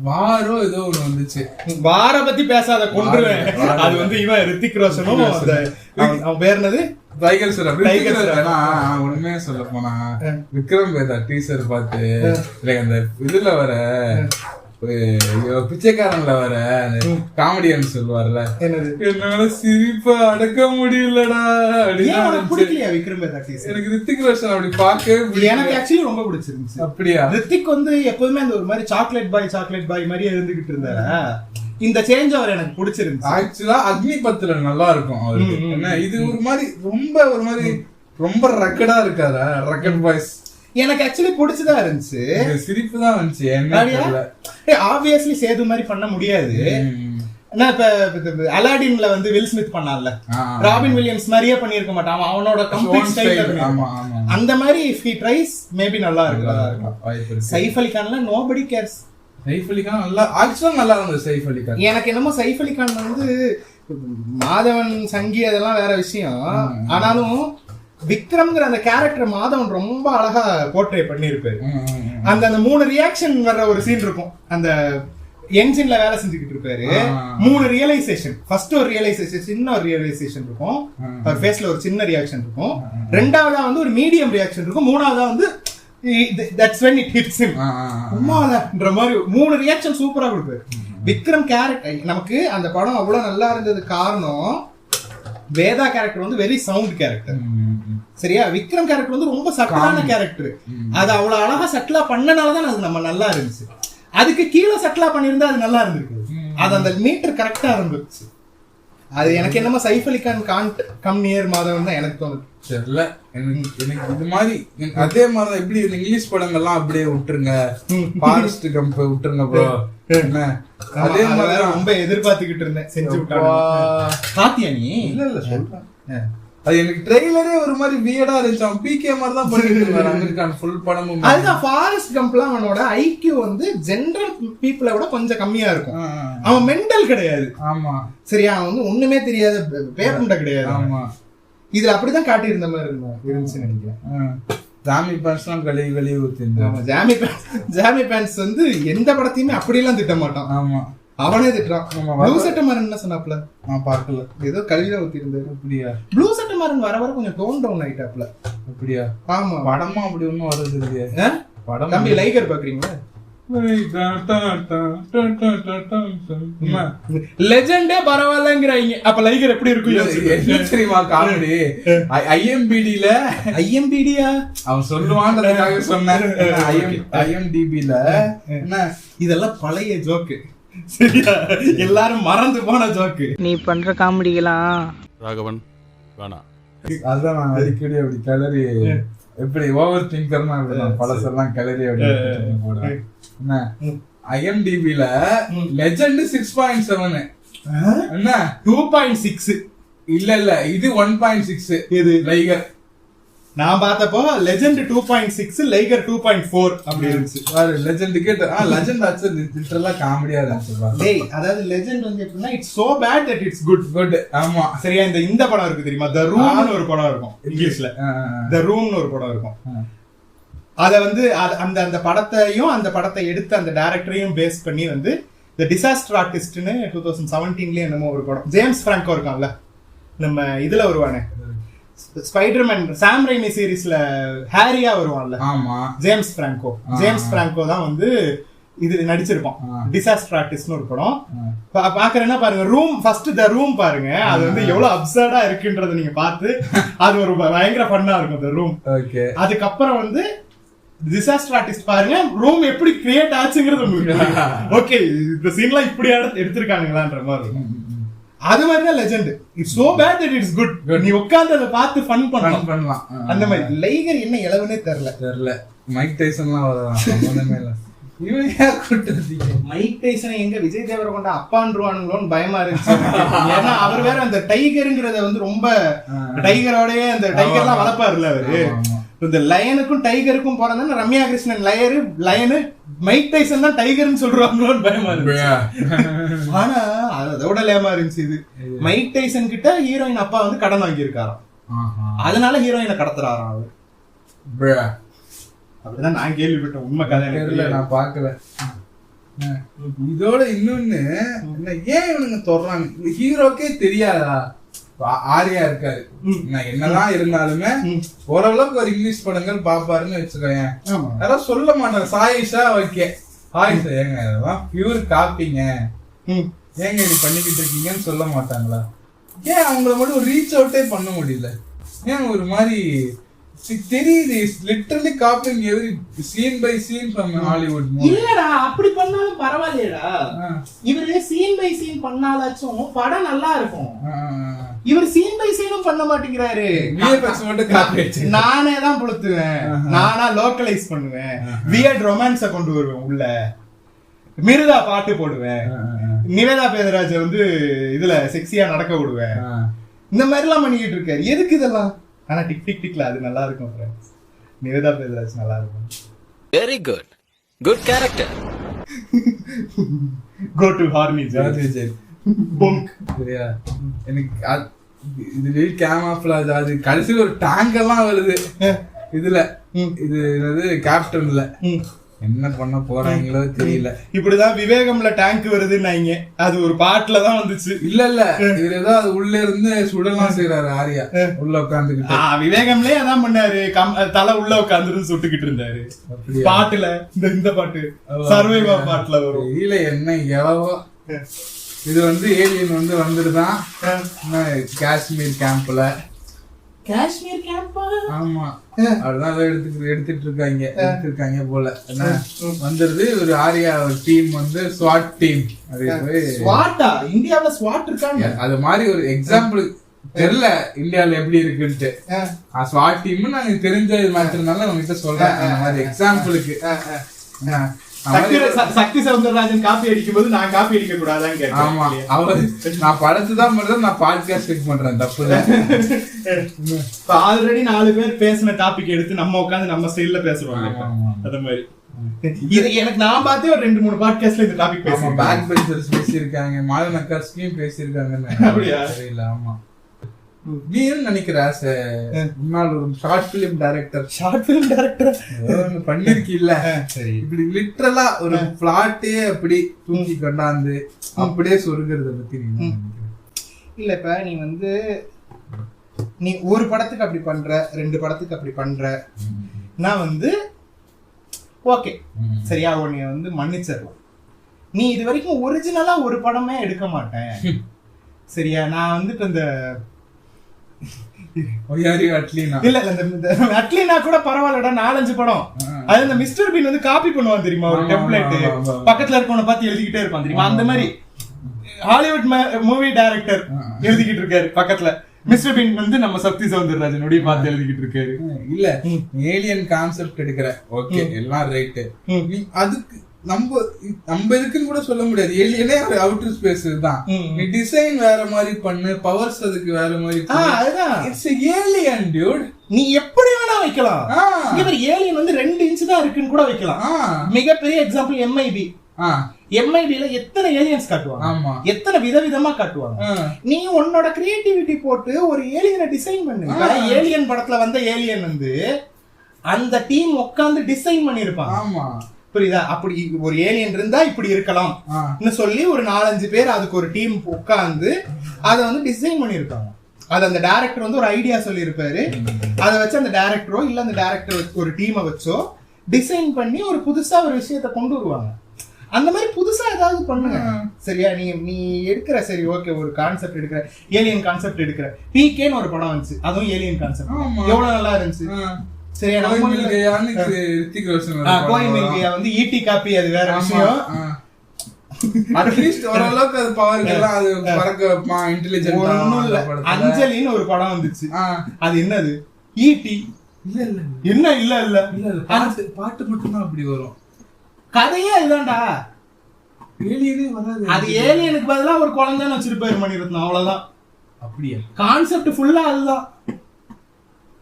B: வாரோ ஏதோ ஒண்ணு வந்துச்சு,
C: வார பத்தி பேசாத கொன்றுவேன். அது வந்து இவன் ரித்திக் ரோஷனும் அவன் பேர் என்னது
B: டைகர் சார். உண்மையா சொல்ல போனா விக்ரம் வேதா டீசர் பார்த்து அந்த இதுல வர பிச்சைக்காரன்ல வர காமெடியன் சொல்லுவார்ல, என்னால சிரிப்பா அடக்க முடியலடா.
C: பிடிக்கலையா விக்ரம் வேதா டீசர்?
B: எனக்கு ரித்திக் ரோஷன் அப்படி பார்க்கவே
C: எனக்கு ஆக்சுவலி ரொம்ப பிடிச்சிருந்துச்சு.
B: அப்படியா?
C: ரித்திக் வந்து எப்பவுமே அந்த ஒரு மாதிரி சாக்லேட் பாய் மாதிரியே இருந்துகிட்டு இருந்தாரு. இந்த சேஞ்ச் அவர் எனக்கு பிடிச்சிருந்துச்சு.
B: ஆக்சுவலா அக்னி பத்துல நல்லா இருக்கும் அவருக்கு. என்ன இது ஒரு மாதிரி ரொம்ப ரக்கடா இருக்காரா, ரக்கட் பாய்ஸ்.
C: எனக்கு ஆக்சுவலி பிடிச்சதா இருந்துச்சு,
B: சிரிப்பு தான் வந்துச்சு. என்ன
C: ஆப்வியஸ்லி சேது மாதிரி பண்ண முடியாது. இப்ப அலாடின்ல வந்து வில் ஸ்மித் பண்ணான்ல, ராபின் வில்லியம்ஸ் மாதிரியே பண்ணிருக்க மாட்டான், அவனோட கம்ப்ளீட் ஸ்டைல். அந்த மாதிரி இஃப் ஹி ட்ரைஸ் மேபி நல்லா இருக்கு. Saif Ali கான்ல nobody CARES.
B: சைஃப் அலி கான் நல்லா ஆக்சுவலா நல்லா இருந்தது. சைஃப் அலி கான்
C: எனக்கு என்னமோ சைஃப் அலி கான் வந்து மாதவன் சங்கி அதெல்லாம் வேற விஷயம், ஆனாலும் விக்ரம்ங்கிற அந்த கேரக்டர் மாதவன் ரொம்ப அழகா போர்ட்ரே பண்ணிருப்பாரு. அந்த 3 ரியாக்ஷன் வர்ற ஒரு சீன் இருக்கும், அந்த என்ஜின்ல வேலை செஞ்சுக்கிட்டு இருப்பாரு. 3 ரியலைசேஷன். ஃபர்ஸ்ட் ஒரு ரியலைசேஷன், சின்ன ஒரு ரியலைசேஷன் இருக்கும், அவர் ஃபேஸ்ல ஒரு சின்ன ரியாக்ஷன் இருக்கும். ரெண்டாவதா வந்து ஒரு மீடியம் ரியாக்ஷன் இருக்கும். மூணாவதா வந்து that's when it hits him. உம்மாலன்ற மாதிரி 3 ரியாக்ஷன் சூப்பரா கொடுப்பாரு விக்ரம் கேரக்டர். நமக்கு அந்த படம் அவ்வளவு நல்லா இருந்தது காரணம் வேதா கேரக்டர் வந்து வெரி சவுண்ட் கேரக்டர். சரியா? விக்ரம் கேரக்டர் வந்து ரொம்ப சட்டலான கேரக்டர். அது அவ்வளவு அழகா சட்டலா பண்ணனாலதான் அது நம்ம நல்லா இருந்துச்சு. அதுக்கு கீழே சட்டலா பண்ணிருந்தா அது நல்லா இருந்திருக்கு. அது அந்த மீட்டர் கரெக்டா இருந்துச்சு. அது எனக்கு என்னமோ Saif Ali Khan can't come near Madhavan தான் எனக்கு தோணுது.
B: தெரியல எனக்கு இது மாதிரி. அதே மாதிரிதான் எப்படி இங்கிலீஷ் படங்கள்லாம் அப்படியே விட்டுருங்க, ஃபாரஸ்ட் கம்ப் விட்டுருங்க ப்ரோ. என்ன அதே மாதிரி
C: ரொம்ப எதிர்பார்த்துக்கிட்டு இருந்தேன், செஞ்சு விட்டாங்க. பாத்தியா நீ?
B: இல்ல சொல்றேன், அது எனக்கு ட்ரெய்லரே ஒரு மாதிரி வியர்டா இருந்துச்சு. அவன் பிகே மாதிரி தான் பண்ணிட்டு இருந்தாரு அமெரிக்கான் ஃபுல் படமும்.
C: அதுதான் ஃபாரஸ்ட் கம்ப்லாம் அவனோட ஐக்யூ வந்து ஜெனரல் பீப்புளை விட கொஞ்சம் கம்மியா இருக்கும். அவன் மெண்டல் கிடையாது.
B: ஆமா
C: சரியா? அவன் வந்து ஒண்ணுமே தெரியாத பேப்பண்ட கிடையாது.
B: ஆமா
C: இதுல அப்படிதான் காட்டி இருந்த மாதிரி இருந்துச்சுன்னு நினைக்கிறேன்.
B: ஜாமி பேண்ட்ஸ்லாம் கழுவி ஊத்திருந்தாங்க.
C: ஜாமி பேண்ட்ஸ் வந்து எந்த படத்தையுமே அப்படியெல்லாம் திட்ட மாட்டான்.
B: ஆமா
C: அவனே திட்டுறான். ப்ளூ சட்டமாரன் என்ன சொன்னாப்ல?
B: நான் பார்க்கல,
C: ஏதோ கழுவிதான் ஊத்தி இருந்தாரு.
B: அப்படியா?
C: ப்ளூ சட்டமாரன் வர வர கொஞ்சம் டோன் டவுன் ஆயிட்டாப்ல.
B: அப்படியா?
C: ஆமா.
B: படமா அப்படி ஒன்னும் வருது இல்லையா? படம்
C: தம்பி லைகர் பாக்குறீங்களா? லெஜெண்டே பரவாயில்லங்கிறாங்க. அப்ப லைகர் எப்படி இருக்கும்
B: தெரியுமா? காமெடி ஐஎம்பிடில
C: ஐஎம்பிடியா
B: அவன் சொல்லுவான்றதுக்காக சொன்னேன். ஐஎம்டிபில என்ன
C: இதெல்லாம் பழைய ஜோக்கு. சரியா? எல்லாரும் மறந்து போன ஜோக்கு.
G: நீ பண்ற காமெடிலாம்
E: ராகவன் வேணாம்.
B: அதான் நான் அடிக்கடி அப்படி கிளறி எப்படி ஓவர் திங்கர்னா பழசெல்லாம் கிளறி அப்படி போடுறேன். என்ன ஐஎம்டிபில லெஜெண்ட் 6.7 என்ன
C: 2.6
B: இல்ல இது 1.6. இது லைகர்
C: நான் பார்த்தப்போ லெஜெண்ட் 2.6 லைகர் 2.4 அப்படி இருந்துச்சு.
B: லெஜெண்ட் கேட்ட லெஜெண்ட் ஆச்சு லிட்டரலா காமெடியா இருந்துச்சு.
C: டேய் அதாவது லெஜெண்ட் வந்து எப்படின்னா it's so bad that it's good. ஆமா சரியா? இந்த படம் இருக்கு தெரியுமா? தி ரூம்னு ஒரு படம் இருக்கும் இங்கிலீஷ்ல. தி ரூம்னு ஒரு படம் இருக்கும். அத வந்து அந்த படத்தையும் அந்த படத்தை எடுத்த அந்த டைரக்டரையும் பேஸ் பண்ணி வந்து தி டிசாஸ்டர் ஆர்டிஸ்ட்னு 2017 என்னமோ ஒரு படம். ஜேம்ஸ் பிராங்கோ இருக்கான்ல, நம்ம இதுல வருவானே ஸ்பைடர்மேன் சாம் ரைமி சீரிஸ்ல ஹாரியா வருவான்ல.
B: ஆமா.
C: ஜேம்ஸ் பிராங்கோ தான் வந்து இது நடிச்சிருப்பான். டிசாஸ்டர் ஆர்டிஸ்ட்னு ஒரு படம் பாக்குறேன்னா பாருங்க. ரூம் ஃபர்ஸ்ட் த ரூம் பாருங்க, அது வந்து எவ்வளவு அப்சர்டா இருக்குன்றத நீங்க பார்த்து அது ஒரு பயங்கர ஃபன்னா இருக்கும் த ரூம். அதுக்கப்புறம் வந்து டிசாஸ்டர் ஆர்டிஸ்ட் பாருங்க, ரூம் எப்படி கிரியேட் ஆச்சுங்கிறது உங்களுக்கு ஓகே இந்த சீன்லாம் இப்படி எடுத்திருக்கானுங்களான்ற மாதிரி இருக்கும். அது மாதிரிதான் legend. It's so bad that it's good. நீ உட்கார்ந்து அதை பார்த்து ஃபன் பண்ணலாம். அந்த மாதிரி லைகர் என்ன இளவுனே தெரியல.
B: மைக் டைசன்லாம் வரலாம்.
C: மைக் டைசன் எங்க விஜய் தேவரகொண்டா அப்பான்றுவானுங்களோன்னு பயமா இருந்துச்சு. ஏன்னா அவர் வேற அந்த டைகருங்கிறத வந்து ரொம்ப டைகரோடய அந்த டைகர்லாம் வளர்ப்பாருல்ல அவரு. இந்த லயனுக்கும் டைகருக்கும் போறதுன்னு ரம்யா கிருஷ்ணன் லயனு மைக் டைசன் தான் டைகர்னு சொல்றாங்களோன்னு பயமா இருந்துச்சு. ஆனா அதோட லேமா இருந்துச்சு இது. மைக் டைசன் கிட்ட ஹீரோயின் அப்பா வந்து கடன் வாங்கி இருக்காராம், அதனால ஹீரோயினை கடத்துறாராம் அவரு. அப்படிதான் நான் கேள்விப்பட்டேன். உண்மை கதை
B: தெரியல, நான் பாக்கல. இதோட இன்னொன்னு ஏன் இவனுங்க தொடறாங்க, ஹீரோக்கே தெரியாதா ஆரியா இருக்காரு. என்னதான் இருந்தாலுமே ஓரளவுக்கு ஒரு இங்கிலீஷ் படங்கள் பாப்பாருன்னு வச்சுக்கோங்க. யாரும் சொல்ல மாட்டாங்க சாயிஷா ஓகே சாயிஷா ஏங்க இதெல்லாம் பியூர் காப்பிங்க, ஏங்க இது பண்ணிக்கிட்டு இருக்கீங்கன்னு சொல்ல மாட்டாங்களா? ஏன் அவங்கள மட்டும் ரீச் அவுட்டே பண்ண முடியல? ஏன் ஒரு மாதிரி தெரியுது literally copying every scene by scene from Hollywood movie.
C: இல்லடா அப்படி பண்ணாலும் பரவாயில்லையடா. இவரு சீன் பை சீன் பண்ணாலாச்சும் படம் நல்லா இருக்கும். இவர் சீன் பை சீனும் பண்ண மாட்டேங்கிறாரு.
B: விஎஃப்எக்ஸ் மட்டும் காப்பி அடிச்சு
C: நானே தான் புளுத்துவேன், நானா லோக்கலைஸ் பண்ணுவேன், வியர்ட் ரொமான்ஸ கொண்டு வருவேன் உள்ள, மிருதா பாட்டு போடுவேன், நிவேதா பேதராஜ வந்து இதுல செக்ஸியா நடக்க விடுவேன், இந்த மாதிரி எல்லாம் பண்ணிக்கிட்டு இருக்காரு. எதுக்கு இதெல்லாம்? ஆனா டிக் டிக் டிக்ல அது நல்லா இருக்கும் ஃப்ரெண்ட்ஸ். நிவேதா பேதராஜ் நல்லா இருக்கும்.
H: Very good, good character.
C: Go to ஹார்னி ஜெய் பொங்க்.
B: சரியா? எனக்கு இது கேமோஃப்ளாஜ். அது கடைசியில் ஒரு டேங்க் எல்லாம் வருது இதுல. இது கேப்டன்ல என்ன பண்ண போறாங்களோ தெரியல.
C: இப்படிதான் விவேகம்ல டேங்க் வருதுன்னாங்க, அது ஒரு பாட்டுல தான் வந்துச்சு.
B: இல்ல இதுல ஏதோ அது உள்ள இருந்து சுடலாம் செய்யறாரு ஆரியா உள்ள உட்காந்துக்கிட்டு.
C: விவேகம்லயே அதான் பண்ணாரு, தலை உள்ள உட்காந்துருந்து சுட்டுக்கிட்டு இருந்தாரு பாட்டுல. இந்த பாட்டு சர்வைவா பாட்டுல வரும்.
B: இல்ல என்ன எவ்வளவோ இது வந்து ஏலியன் வந்து வந்துருதான் காஷ்மீர் கேம்ப்ல.
C: காஷ்மீர் கேம்பா? ஆமா,
B: அதுதான் எடுத்துட்டு இருக்காங்க போல. என்ன வந்துருது ஒரு ஆரியா ஒரு டீம் வந்து ஸ்வாட் டீம். அது
C: ஸ்வாட்டா? இந்தியாவுல ஸ்வாட் இருக்காங்க?
B: அது மாதிரி ஒரு எக்ஸாம்பிள் தெரியல இந்தியால எப்படி இருக்குன்ட்டு. ஸ்வாட் டீம் நாங்க தெரிஞ்ச மாத்திரனால உங்ககிட்ட சொல்றேன். அந்த மாதிரி எக்ஸாம்பிளுக்கு
C: சக்தி சௌந்தரராஜன் காப்பி அடிக்கும் போது நான் காப்பி அடிக்க கூடாதான்னு கேட்டேன்.
B: ஆமா, அவரு நான் படத்துதான் பண்றேன், நான் பாட்காஸ்ட் பண்றேன், தப்பு இல்ல.
C: ஆல்ரெடி 4 பேர் பேசின டாபிக் எடுத்து நம்ம உட்காந்து நம்ம ஸ்டைல்ல பேசுவாங்க. அந்த மாதிரி இது எனக்கு நான் பார்த்தே ஒரு 2-3 பாட்காஸ்ட்ல இந்த டாபிக் பேசுறேன்.
B: பேக் பெஞ்சர்ஸ் பேசியிருக்காங்க, மாதன் அக்காஸ்கியும் பேசியிருக்காங்க.
C: அப்படியா?
B: தெரியல. ஆமா, நீ என்ன நினைக்கிற முன்னாள் ஒரு ஷார்ட் பிலிம் டைரக்டர் பண்ணிருக்கீல்ல? இப்படி லிட்டரலா ஒரு பிளாட்டே அப்படி தூக்கி கொண்டாந்து அப்படியே சொருகிறத பத்தி
C: இல்ல. இப்ப நீ வந்து நீ ஒரு படத்துக்கு அப்படி பண்ற, 2 படத்துக்கு அப்படி பண்ற, நான் வந்து ஓகே சரியா உன்னை வந்து மன்னிச்சிடலாம். நீ இது வரைக்கும் ஒரிஜினலா ஒரு படமே எடுக்க மாட்டேன் சரியா? நான் வந்துட்டு இந்த அட்லீனா கூட பரவாயில்லடா, 4-5 படம். அது இந்த மிஸ்டர் பீன் வந்து காப்பி பண்ணுவான் தெரியுமா, ஒரு டெம்ப்ளேட் பக்கத்துல இருக்கவனை பார்த்து எழுதிக்கிட்டே இருப்பான் தெரியுமா? அந்த மாதிரி ஹாலிவுட் மூவி டைரக்டர் எழுதிக்கிட்டு இருக்காரு பக்கத்துல. மிஸ்டர் பீன் வந்து நம்ம சக்தி சௌந்தரராஜனுடைய பார்த்து எழுதிக்கிட்டு இருக்காரு.
B: இல்ல ஏலியன் கான்செப்ட் எடுக்கிற ஓகே எல்லாம் ரைட்டு, அதுக்கு நம்ம இருக்குன்னு கூட சொல்ல முடியாது. ஏலியனே ஒரு அவுட்டர் ஸ்பேஸ் தான். நீ டிசைன் வேற மாதிரி பண்ணு, பவர்ஸ் அதுக்கு வேற மாதிரி. It's alien Dude.
C: நீ எப்படி வேணா வைக்கலாம். ஏலியன் வந்து 2 இன்ச் தான் இருக்குன்னு கூட வைக்கலாம். மிகப்பெரிய எக்ஸாம்பிள் எம்ஐபில எத்தனை ஏலியன்ஸ் காட்டுவாங்க, எத்தனை விதவிதமா காட்டுவாங்க. நீ உன்னோட கிரியேட்டிவிட்டி போட்டு ஒரு ஏலியனை டிசைன் பண்ணு. ஏலியன் படத்துல வந்த ஏலியன் வந்து அந்த டீம் உட்கார்ந்து டிசைன் பண்ணிருப்பாங்க. ஆமா, புரியுதா? அப்படி ஒரு ஏலியன் இருந்தா இப்படி இருக்கலாம் சொல்லி ஒரு 4-5 பேர் அதுக்கு ஒரு டீம் உட்கார்ந்து அதை வந்து டிசைன் பண்ணிருக்காங்க. அது அந்த டைரக்டர் வந்து ஒரு ஐடியா சொல்லி இருப்பாரு. அதை வச்சு அந்த டைரக்டரோ இல்ல அந்த டைரக்டர் ஒரு டீமை வச்சோ டிசைன் பண்ணி ஒரு புதுசா ஒரு விஷயத்த கொண்டு வருவாங்க. அந்த மாதிரி புதுசா ஏதாவது பண்ணுங்க. சரியா? நீ எடுக்கிற சரி ஓகே ஒரு கான்செப்ட் எடுக்கிற, ஏலியன் கான்செப்ட் எடுக்கிற, பிகேன்னு ஒரு படம் வந்துச்சு, அதுவும் ஏலியன் கான்செப்ட், எவ்வளவு நல்லா இருந்துச்சு. சரியா? கோயமில்கையா வந்து ஈட்டி காப்பி, அது வேற விஷயம்.
B: அட்லீஸ்ட் ஓரளவுக்கு அது பவர்லாம் அது பறக்க வைப்பா, இன்டெலிஜென்ட்.
C: ஒண்ணும் இல்ல, அஞ்சலின்னு ஒரு படம் வந்துச்சு, அது என்னது ஈட்டி
B: இல்ல இல்ல
C: என்ன இல்ல இல்ல
B: பாட்டு மட்டும் தான் அப்படி வரும்,
C: கதையே அதுதான்டா.
B: ஏலியனே வராது.
C: அது ஏலியனுக்கு பதிலா ஒரு குழந்தைன்னு வச்சிருப்பாரு மணிரத்னம், அவ்வளவுதான்.
B: அப்படியா?
C: கான்செப்ட் ஃபுல்லா அதுதான்.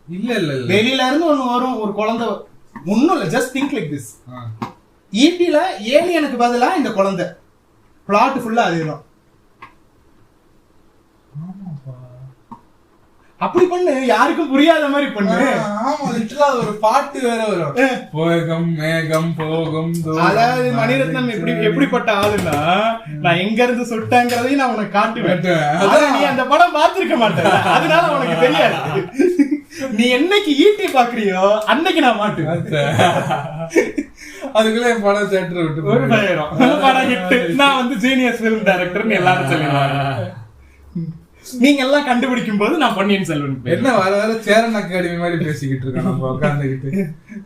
B: இல்ல இல்ல இல்ல
C: வெளியில இருந்து ஒண்ணு வரும், ஒரு குழந்தை, ஒண்ணும் இல்ல, ஜஸ்ட் திங்க் லைக் திஸ். ஈட்டில ஏலியனுக்கு பதிலா இந்த குழந்தை, பிளாட் ஃபுல்லா அதுதான். அப்படி பண்ணு, யாருக்கும் புரியாத மாதிரி பண்ணு.
B: ஆமா, லிட்டரலா ஒரு பாட்டு வேற வரும், போகம் மேகம் போகும்.
C: அதாவது மணிரத்னம் எப்படிப்பட்ட ஆளுன்னா, நான் எங்க இருந்து சுட்டாங்கிறதையும் நான் உனக்கு காட்டுவேன். நீ அந்த படம் பார்த்திருக்க மாட்டேன், அதனால உனக்கு தெரியாது. நீ என்னைக்கு ஈட்டி பாக்குறியோ அன்னைக்கு நான் மாட்டுவேன்.
B: அதுக்குள்ள என் படம் தியேட்டர் விட்டு
C: ஒரு படம் ஹிட். நான் வந்து ஜீனியஸ் ஃபிலிம் டைரக்டர்னு எல்லாரும் சொல்லுவாங்க. நீங்க எல்லாம் கண்டுபிடிக்கும் போது நான் பொன்னியின் செல்வன்.
B: என்ன வர வர சேரன் அகாடமி மாதிரி பேசிக்கிட்டு இருக்கோம் நம்ம உட்கார்ந்துகிட்டு.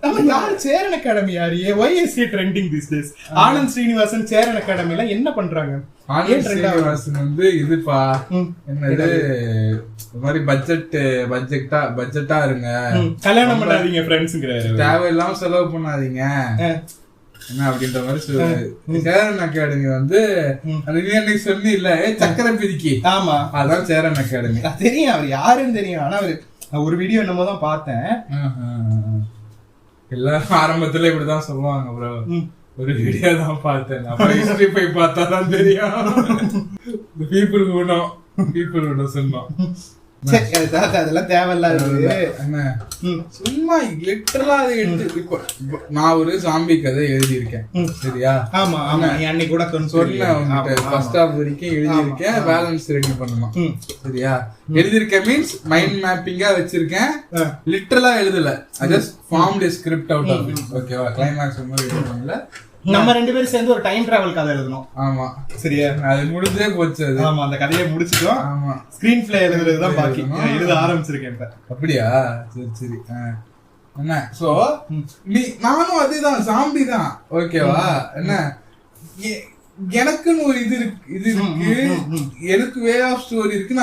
C: நம்ம யாரு சேரன் அகாடமி யாரு? why is he trending these days? Anand Srinivasan Cheran அகாடமில என்ன பண்றாங்க?
B: ஆனந்த் ஸ்ரீனிவாசன் வந்து இதுப்பா என்னது இந்த மாதிரி பட்ஜெட்டா இருங்க, கல்யாணம் பண்ணாதீங்க ஃப்ரெண்ட்ஸ்ங்கறாரு, தேவையில்லாம செலவு பண்ணாதீங்க என்ன அப்படின்ற மாதிரி சொல்லுவாரு. சேரன் அகாடமி வந்து அன்னைக்கு சொன்னி இல்ல சக்கரை பிரிக்கி. ஆமா, அதான் சேரன் அகாடமி.
C: தெரியும், அவர் யாருன்னு தெரியும். ஆனா அவரு ஒரு வீடியோ என்னமோ தான் பார்த்தேன்.
B: எல்லாரும் ஆரம்பத்துல இப்படிதான் சொல்லுவாங்க ப்ரோ, ஒரு வீடியோ தான் பார்த்தேன், அப்புறம் ஹிஸ்டரி போய் பார்த்தா தான் தெரியும். பீப்புள் சொன்னோம்.
C: அதெல்லாம் தேவையில்லாத
B: சும்மா லிட்டரலா அதை எடுத்து. இப்போ நான் ஒரு ஜாம்பி கதை எழுதியிருக்கேன், சரியா?
C: ஆமா ஆமா, அன்னைக்கு கூட
B: சொன்னேன், ஃபர்ஸ்ட் ஹாஃப் வரைக்கும் எழுதியிருக்கேன், பேலன்ஸ் ரெடி பண்ணணும், சரியா? எழுதியிருக்கேன் மீன்ஸ் மைண்ட் மேப்பிங்கா வச்சிருக்கேன், லிட்டரலா எழுதல. I just formed a script out of it. ஓகேவா? கிளைமாக்ஸ் மாதிரி எழுத பண்ணல.
C: நம்ம ரெண்டு பேரும் சேர்ந்து ஒரு டைம் டிராவல் கதை எழுதணும்.
B: ஆமா,
C: சரியா?
B: அது முடிஞ்சே போச்சு. அது
C: ஆமா, அந்த கதையை முடிச்சிட்டோம். ஆமா, ஸ்கிரீன் பிளே எழுதுறதுதான் பாக்கி. எழுத ஆரம்பிச்சிருக்கேன் இப்ப.
B: அப்படியா? சரி சரி. என்ன சோ நானும் அதேதான், ஜாம்பி தான், ஓகேவா? என்ன எனக்குன்னு ஒரு இது இருக்கு, எனக்கு வே ஆஃப் ஸ்டோரி இருக்கு.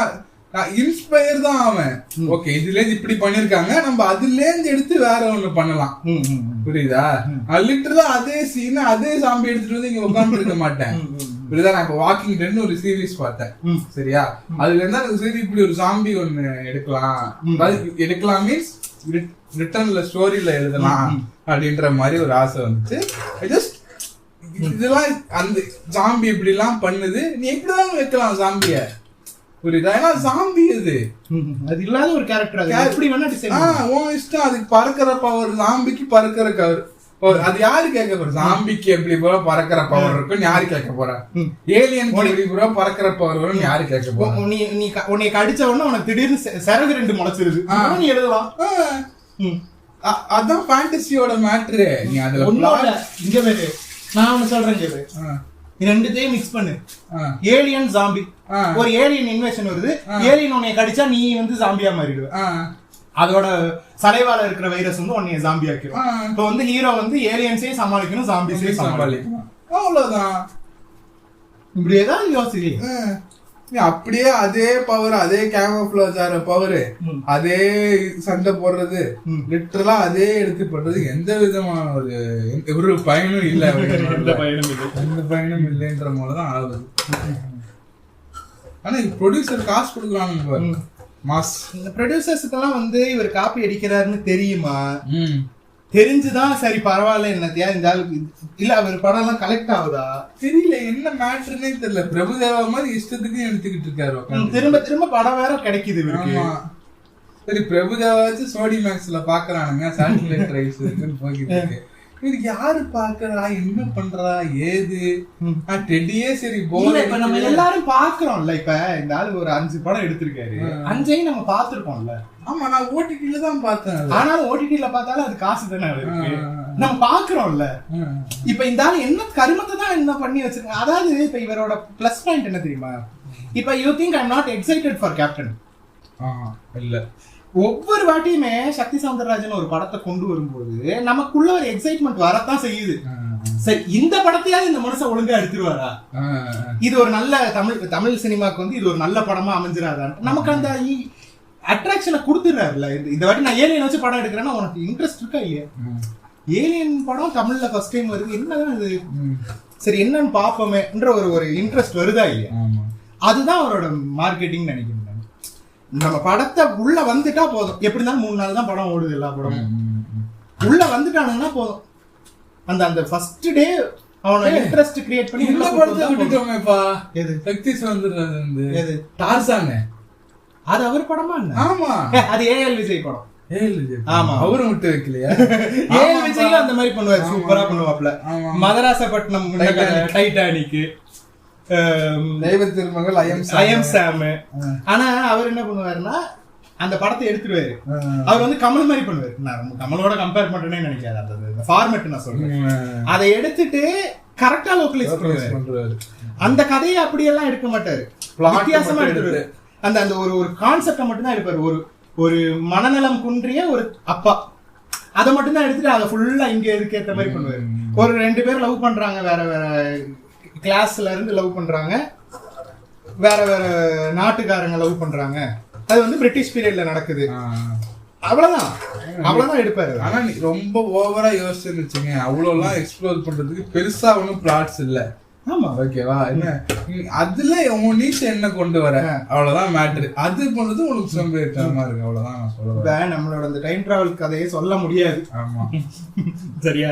B: நான் இன்ஸ்பயர் தான் ஆவேன். ஓகே, இதுல இருந்து இப்படி பண்ணிருக்காங்க, நம்ம அதுல இருந்து எடுத்து வேற ஒண்ணு பண்ணலாம், புரியுதா? லிட்டரலா அதே சீன் அதே சாம்பி எடுத்துட்டு வந்து இங்க உட்கார்ந்து இருக்க மாட்டேன், புரியுதா? நான் இப்ப வாக்கிங் டெட்னு ஒரு சீரீஸ் பார்த்தேன், சரியா? அதுல இருந்தா சரி இப்படி ஒரு சாம்பி ஒண்ணு எடுக்கலாம் மீன்ஸ் ரிட்டர்ன்ல ஸ்டோரியில எழுதலாம் அப்படின்ற மாதிரி ஒரு ஆசை வந்துச்சு. ஜஸ்ட் இதெல்லாம் அந்த ஜாம்பி இப்படி எல்லாம் பண்ணுது, நீ எப்படிதான் வைக்கலாம் ஜாம்பிய, புரியுதா? ஏன்னா ஜாம்பி அது
C: இல்லாத ஒரு கேரக்டர், எப்படி வேணா
B: உன் இஷ்டம். அதுக்கு பறக்கிற பவர், ஜாம்பிக்கு பறக்கிற பவர், அது யாரு கேட்க போற? ஜாம்பிக்கு எப்படி போற பறக்கிற பவர் இருக்குன்னு யாரு கேட்க போறா? ஏலியன் எப்படி போற பறக்கிற பவர் வரும்னு யாரு கேட்க போறா?
C: நீ உன்னை கடிச்ச உடனே உனக்கு திடீர்னு சிறகு 2 முளைச்சிருது, நீ எழுதலாம்.
B: அதான் ஃபேண்டசியோட மேட்ரு. நீ அதுல
C: இங்க வேறு நான் ஒண்ணு சொல்றேன், ரெண்டுத்தையும் மிக்ஸ் பண்ணு. ஏலியன் ஜாம்பி, ஒரு ஏலியன் இன்வேஷன் வருது, ஏலியன் உன்னை கடிச்சா நீ வந்து ஜாம்பியா மாறிடுவ, அதோட சலைவால இருக்கிற வைரஸ் வந்து உன்னைய ஜாம்பி ஆக்கிடும். இப்ப வந்து ஹீரோ வந்து ஏலியன்ஸையும் சமாளிக்கணும், ஜாம்பிஸையும் சமாளிக்கணும், அவ்வளவுதான். இப்படி ஏதாவது யோசி.
B: அப்படியே அதே பவர், அதே கேமோஃப்ளேஜ் ஆற பவர், அதே சண்டை போடுறது, லிட்டரலா அதே எடுத்து பண்றது, எந்த விதமான ஒரு பயனும் இல்ல, எந்த பயனும் இல்லைன்ற மாதிரிதான் ஆகுது. ஆனா ப்ரொடியூசர் காசு கொடுக்குறாங்க மாஸ்.
C: இந்த ப்ரொடியூசர்ஸ்க்கெல்லாம் வந்து இவர் காப்பி அடிக்கிறாருன்னு தெரியுமா? தெரிஞ்சுதான் சரி பரவாயில்ல என்னத்தையா இந்த ஆளுக்கு இல்ல, அவர் படம் எல்லாம் கலெக்ட் ஆகுதா
B: தெரியல, என்ன மேட்டர்னே தெரியல. பிரபுதேவா மாதிரி இஷ்டத்துக்கு எடுத்துக்கிட்டு இருக்காரு,
C: திரும்ப திரும்ப படம் வேற கிடைக்குது.
B: சரி, பிரபுதேவா வச்சு சோடி மேக்ஸ்ல பாக்குறானுங்க, சேட்டலைட் ரைட்ஸ் இருக்குன்னு போய்கிட்டு இருக்கு. இது யாரு பாக்குறா, என்ன பண்றா, ஏது டெடியே சரி போல.
C: இப்ப நம்ம எல்லாரும் பாக்குறோம்ல, இப்ப இந்த ஆளு ஒரு 5 படம் எடுத்திருக்காரு, 5ஐயும் நம்ம பாத்துருக்கோம்ல.
B: ஆமா, நான் ஓடிடில தான் பார்த்தேன்.
C: ஆனாலும் ஓடிடில பார்த்தாலும் அது காசு தானே இருக்கு, நம்ம பாக்குறோம்ல. இப்ப இந்த ஆளு என்ன கருமத்தை தான் என்ன பண்ணி வச்சிருக்காங்க. அதாவது இப்ப இவரோட பிளஸ் பாயிண்ட் என்ன தெரியுமா? இப்ப you think I am not excited for captain.
B: இல்ல,
C: ஒவ்வொரு வாட்டியுமே சக்தி சௌந்தரராஜன் ஒரு படத்தை கொண்டு வரும்போது நமக்குள்ள ஒரு எக்ஸைட்மெண்ட் வரத்தான் செய்யுது. சரி, இந்த படத்தையாவது இந்த மனுஷன் ஒழுங்கா எடுத்துருவாரா, இது ஒரு நல்ல தமிழ் சினிமாக்கு வந்து இது ஒரு நல்ல படமா அமைஞ்சிடாதான், நமக்கு அந்த அட்ராக்ஷனை கொடுத்துறாருல. இந்த வாட்டி நான் ஏலியன் வச்சு படம் எடுக்கிறேன்னா உனக்கு இன்ட்ரெஸ்ட் இருக்கா இல்லையா? ஏலியன் படம் தமிழ்ல ஃபர்ஸ்ட் டைம் வருது, என்னதான் இது, சரி என்னன்னு பாப்போமேன்ற ஒரு இன்ட்ரெஸ்ட் வருதா இல்லையா? அதுதான் அவரோட மார்க்கெட்டிங் நினைக்கிறேன். நம்ம படத்தை உள்ள வந்துட்டா போதும், எப்படி இருந்தாலும் 3 நாள் தான் படம் ஓடுது, எல்லா படமும் உள்ள வந்துட்டானுன்னா போதும். அந்த ஃபர்ஸ்ட் டே அவனோட இன்ட்ரெஸ்ட் கிரியேட் பண்ணி
B: இந்த படத்தை விட்டுட்டோமேப்பா.
C: எது
B: சக்தி சௌந்தரராஜன்
C: எது
B: டார்சானே,
C: அது அவர் படமா?
B: ஆமா,
C: அது ஏஎல் விஜய் படம்.
B: ஆமா, அவரும் விட்டு வைக்கலையா?
C: ஏஎல் விஜய்ல அந்த மாதிரி பண்ணுவாரு, சூப்பரா பண்ணுவாப்ல. மதராசப்பட்டினம், டைட்டானிக்,
B: தெய்வ திருமகள்,
C: ஐஎம் சாம். ஆனா அவர் என்ன பண்ணுவாருன்னா அந்த படத்தை எடுத்துருவாரு. அவர் வந்து கமல் மாதிரி பண்ணுவாரு. நான் கமலோட கம்பேர் பண்றேன்னு நினைக்காது, அந்த ஃபார்மேட் நான் சொல்றேன். அதை எடுத்துட்டு கரெக்டா லோக்கலைஸ் பண்ணுவாரு. அந்த கதையை அப்படியெல்லாம் எடுக்க மாட்டாரு, வித்தியாசமா எடுத்துருவாரு. அந்த ஒரு கான்செப்டை மட்டும் தான் எடுப்பாரு. ஒரு மனநலம் குன்றிய ஒரு அப்பா, அதை மட்டும் தான் எடுத்துட்டு அதை ஃபுல்லா இங்க ஏற்ற மாதிரி பண்ணுவாரு. ஒரு 2 பேர் லவ் பண்றாங்க, வேற வேற கிளாஸ்ல இருந்து லவ் பண்றாங்க, வேற வேற நாட்டுக்காரங்க லவ் பண்றாங்க, அது வந்து பிரிட்டிஷ் பீரியட்ல நடக்குது. அவ்வளவுதான் எடுப்பாரு.
B: ஆனா நீ ரொம்ப ஓவரா யோசிச்சுருச்சுங்க, அவ்வளவு எல்லாம் எக்ஸ்ப்ளோர் பண்றதுக்கு பெருசா ஒன்னும் பிளாட்ஸ் இல்ல.
C: ஆமா,
B: ஓகேவா? என்ன அதுல உன் நீச்ச என்ன கொண்டு வர, அவ்வளவுதான் மேட்ரு. அது பண்றது உனக்கு சோம்பேறித்தனமா இருக்கு, அவ்வளவுதான் நான் சொல்லுவேன்.
C: நம்மளோட அந்த டைம் டிராவல் கதையை சொல்ல முடியாது.
B: ஆமா,
C: சரியா?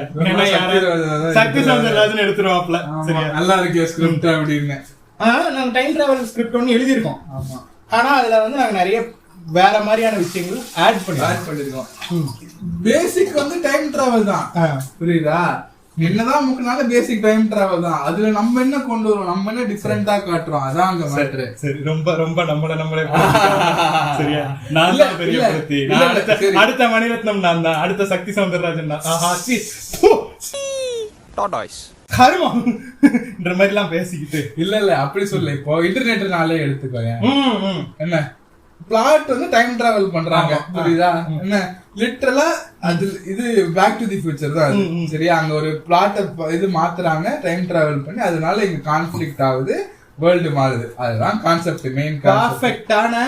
C: சக்தி சௌந்தரராஜன் எடுத்துருவாப்ல. சரியா,
B: நல்லா இருக்கு ஸ்கிரிப்ட் அப்படின்னு
C: நாங்க டைம் டிராவல் ஸ்கிரிப்ட் ஒன்னு எழுதியிருக்கோம். ஆமா, ஆனா அதுல வந்து நாங்க நிறைய வேற மாதிரியான விஷயங்கள் ஆட் பண்ணிருக்கோம்.
B: பேசிக் வந்து டைம் டிராவல் தான், புரியுதா? என்னதான் முக்கினால பேசிக் டைம் டிராவல் தான். அதுல நம்ம என்ன கொண்டு வரோம், நம்ம என்ன டிஃபரெண்டா காட்டுறோம், அதான் அங்க மேட்டர்.
C: சரி, ரொம்ப ரொம்ப நம்மளே சரியா? நான் தான் பெரிய படுத்தி, அடுத்த மணிரத்னம் நான் தான், அடுத்த சக்தி சௌந்தரராஜன் தான். கருமன்ற மாதிரி எல்லாம் பேசிக்கிட்டு
B: இல்ல அப்படி சொல்ல. இப்போ இன்டர்நெட்னாலே எடுத்துக்கோங்க, என்ன பிளாட் வந்து டைம் டிராவல் பண்றாங்க, புரியுதா? என்ன லிட்டரலா அது இது பேக் டு தி ஃபியூச்சர் தான். சரியா? அங்க ஒரு பிளாட்டை இது மாத்துறாங்க, டைம் டிராவல் பண்ணி, அதனால இங்க கான்ஃபிளிக்ட் ஆகுது, வேர்ல்டு மாறுது. அதுதான் கான்செப்ட், மெயின்
C: பர்ஃபெக்ட்டான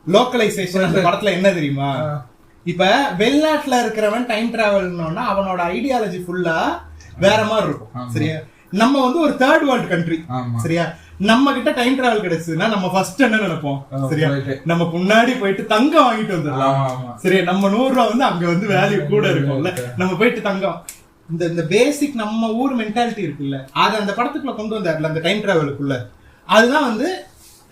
C: லோக்கலைசேஷன். அந்த படத்துல என்ன தெரியுமா? இப்ப வெளிநாட்டுல இருக்கிறவன் டைம் டிராவல்னா அவனோட ஐடியாலஜி ஃபுல்லா வேற மாதிரி இருக்கும். சரியா? நம்ம வந்து ஒரு தேர்ட் வேர்ல்ட் கண்ட்ரி. சரியா? நம்ம கிட்ட டைம் டிராவல் கிடைச்சதுன்னா நம்ம ஃபர்ஸ்ட் என்ன நினைப்போம்? சரியா? நம்ம முன்னாடி போயிட்டு தங்கம் வாங்கிட்டு வந்துடலாம். சரியா? நம்ம 100 ரூபா வந்து அங்க வந்து வேல்யூ கூட இருக்கும்ல, நம்ம போயிட்டு தங்கம். இந்த பேசிக் நம்ம ஊர் மென்டாலிட்டி இருக்குல்ல, அது அந்த படத்துக்குள்ள கொண்டு வந்தாருல, அந்த டைம் டிராவலுக்குள்ள. அதுதான் வந்து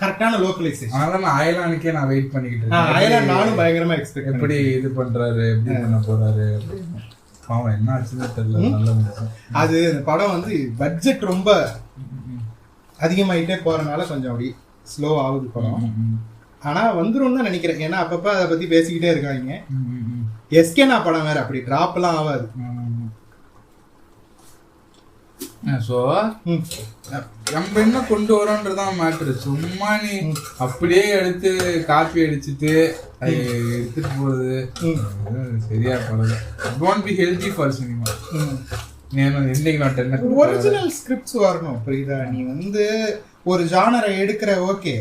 C: கரெக்டான லோக்கலைசேஷன்.
B: அதனால நான் அயலானுக்கே நான் வெயிட் பண்ணிக்கிட்டு இருக்கேன்.
C: அயலான் நானும் பயங்கரமா எக்ஸ்பெக்ட்
B: எப்படி இது பண்றாரு, எப்படி பண்ண போறாரு. பாவம் என்ன ஆச்சுன்னு தெரியல. நல்ல
C: அது அந்த படம் வந்து பட்ஜெட் ரொம்ப அதிகமாயிட்டே போறதுனால கொஞ்சம் அப்படி ஸ்லோ ஆகுது படம். ஆனா வந்துரும் தான் நினைக்கிறேன், ஏன்னா அப்பப்ப அதை பத்தி பேசிக்கிட்டே இருக்காங்க. எஸ்கேனா படம் வேற, அப்படி டிராப் எல்லாம் ஆகாது.
B: சோ நம்ம என்ன கொண்டு வரோன்றதான் மேட்ரு. சும்மா நீ அப்படியே எடுத்து காப்பி அடிச்சுட்டு எடுத்துட்டு போறது சரியா படல. It won't be healthy for cinema.
C: Original scripts வரணும், புரியுதா? நீ வந்து ஒரு ஜானரை எடுக்கிற, ஓகே,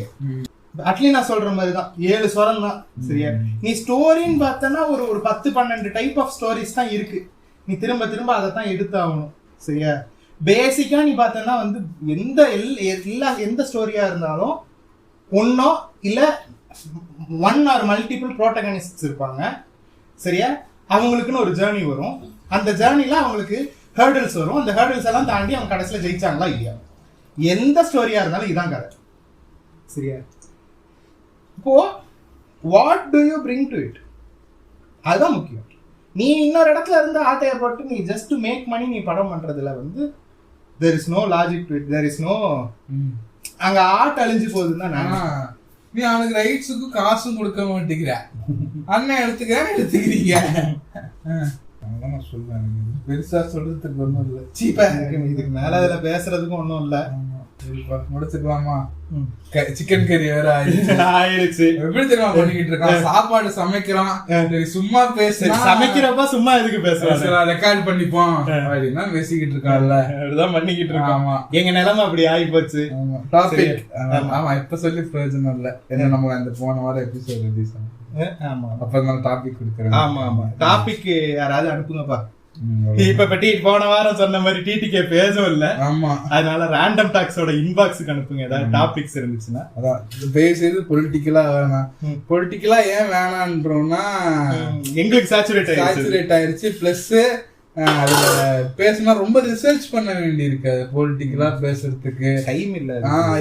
C: அட்லீஸ்ட் நான் சொல்ற மாதிரி தான் 7 ஸ்வரம் தான். சரியா? நீ ஸ்டோரின்னு பார்த்தனா ஒரு 10-12 டைப் ஆஃப் ஸ்டோரிஸ் தான் இருக்கு. நீ திரும்ப திரும்ப அதை தான் எடுத்தாகணும். சரியா? பேசிக்கா நீ பார்த்தனா வந்து எந்த ஸ்டோரியா இருந்தாலும் ஒன்னோ இல்ல 1 or multiple ப்ரோட்டகனிஸ்ட்ஸ் இருப்பாங்க. சரியா? அவங்களுக்குன்னு ஒரு ஜேர்னி வரும். அந்த ஜேர்னில அவங்களுக்கு ஹர்டில்ஸ் வரும். அந்த ஹர்டில்ஸ் எல்லாம் தாண்டி அவங்க கடைசியில ஜெயிச்சாங்களா இல்லையா? எந்த ஸ்டோரியா இருந்தாலும் இதான் கதை. சரியா? இப்போ what to you bring to it, அதுதான் முக்கியம். நீ இன்னொரு இடத்துல இருந்து ஆட்டைய போட்டு நீ ஜஸ்ட் மேக் மணி நீ படம் பண்றதுல வந்து there is no logic to it, there is no அங்க ஆர்ட் அழிஞ்சு போகுதுன்னா நான்
B: நீ அவனுக்கு ரைட்ஸுக்கு காசும் கொடுக்க மாட்டேங்கிற, அண்ணன் எடுத்துக்கிறீங்க. சொல்லுவேன் பெருசா சொல்றதுக்கு ஒண்ணும் இல்ல,
C: சீப்பா இதுக்கு மேல அதுல பேசுறதுக்கும் ஒண்ணும் இல்ல.
B: முடிச்சுக்கலாமா? சிக்கன் கறி வேற ஆயிடுச்சு. எப்படி தெரியுமா பண்ணிக்கிட்டு இருக்கான்? சாப்பாடு சமைக்கிறான், சும்மா
C: சமைக்கிறப்ப சும்மா எதுக்கு பேசுறான்,
B: ரெக்கார்ட் பண்ணிப்போம் அப்படின்னா பேசிக்கிட்டு இருக்கான்ல, அப்படிதான் பண்ணிக்கிட்டு இருக்கான்.
C: எங்க நிலைமை அப்படி ஆகி போச்சு.
B: டாபிக் ஆமா இப்ப சொல்லி பிரயோஜனம் இல்ல. ஏன்னா நம்ம அந்த போன வாரம் எபிசோட் ரிலீஸ் ஆமா, அப்ப நான் டாபிக் கொடுக்குறேன்.
C: ஆமா ஆமா, டாபிக் யாராவது அனுப்புங்கப்பா. இப்ப போன வாரம் சொன்ன மாதிரி டிடிகே பேசும் இல்ல, ஆமா, அதனால ரேண்டம் டாக்ஸோட இன்பாக்ஸுக்கு அனுப்புங்க ஏதாவது டாபிக்ஸ் இருந்துச்சுன்னா. அதான் பேசுறது பொலிட்டிக்கலா வேணாம். பொலிட்டிக்கலா ஏன் வேணான்றோம்னா எங்களுக்கு சேச்சுரேட் ஆயிருச்சு. பிளஸ் அதுல பேசினா ரொம்ப ரிசர்ச் பண்ண வேண்டி இருக்கு, பொலிட்டிக்கலா பேசுறதுக்கு டைம் இல்ல.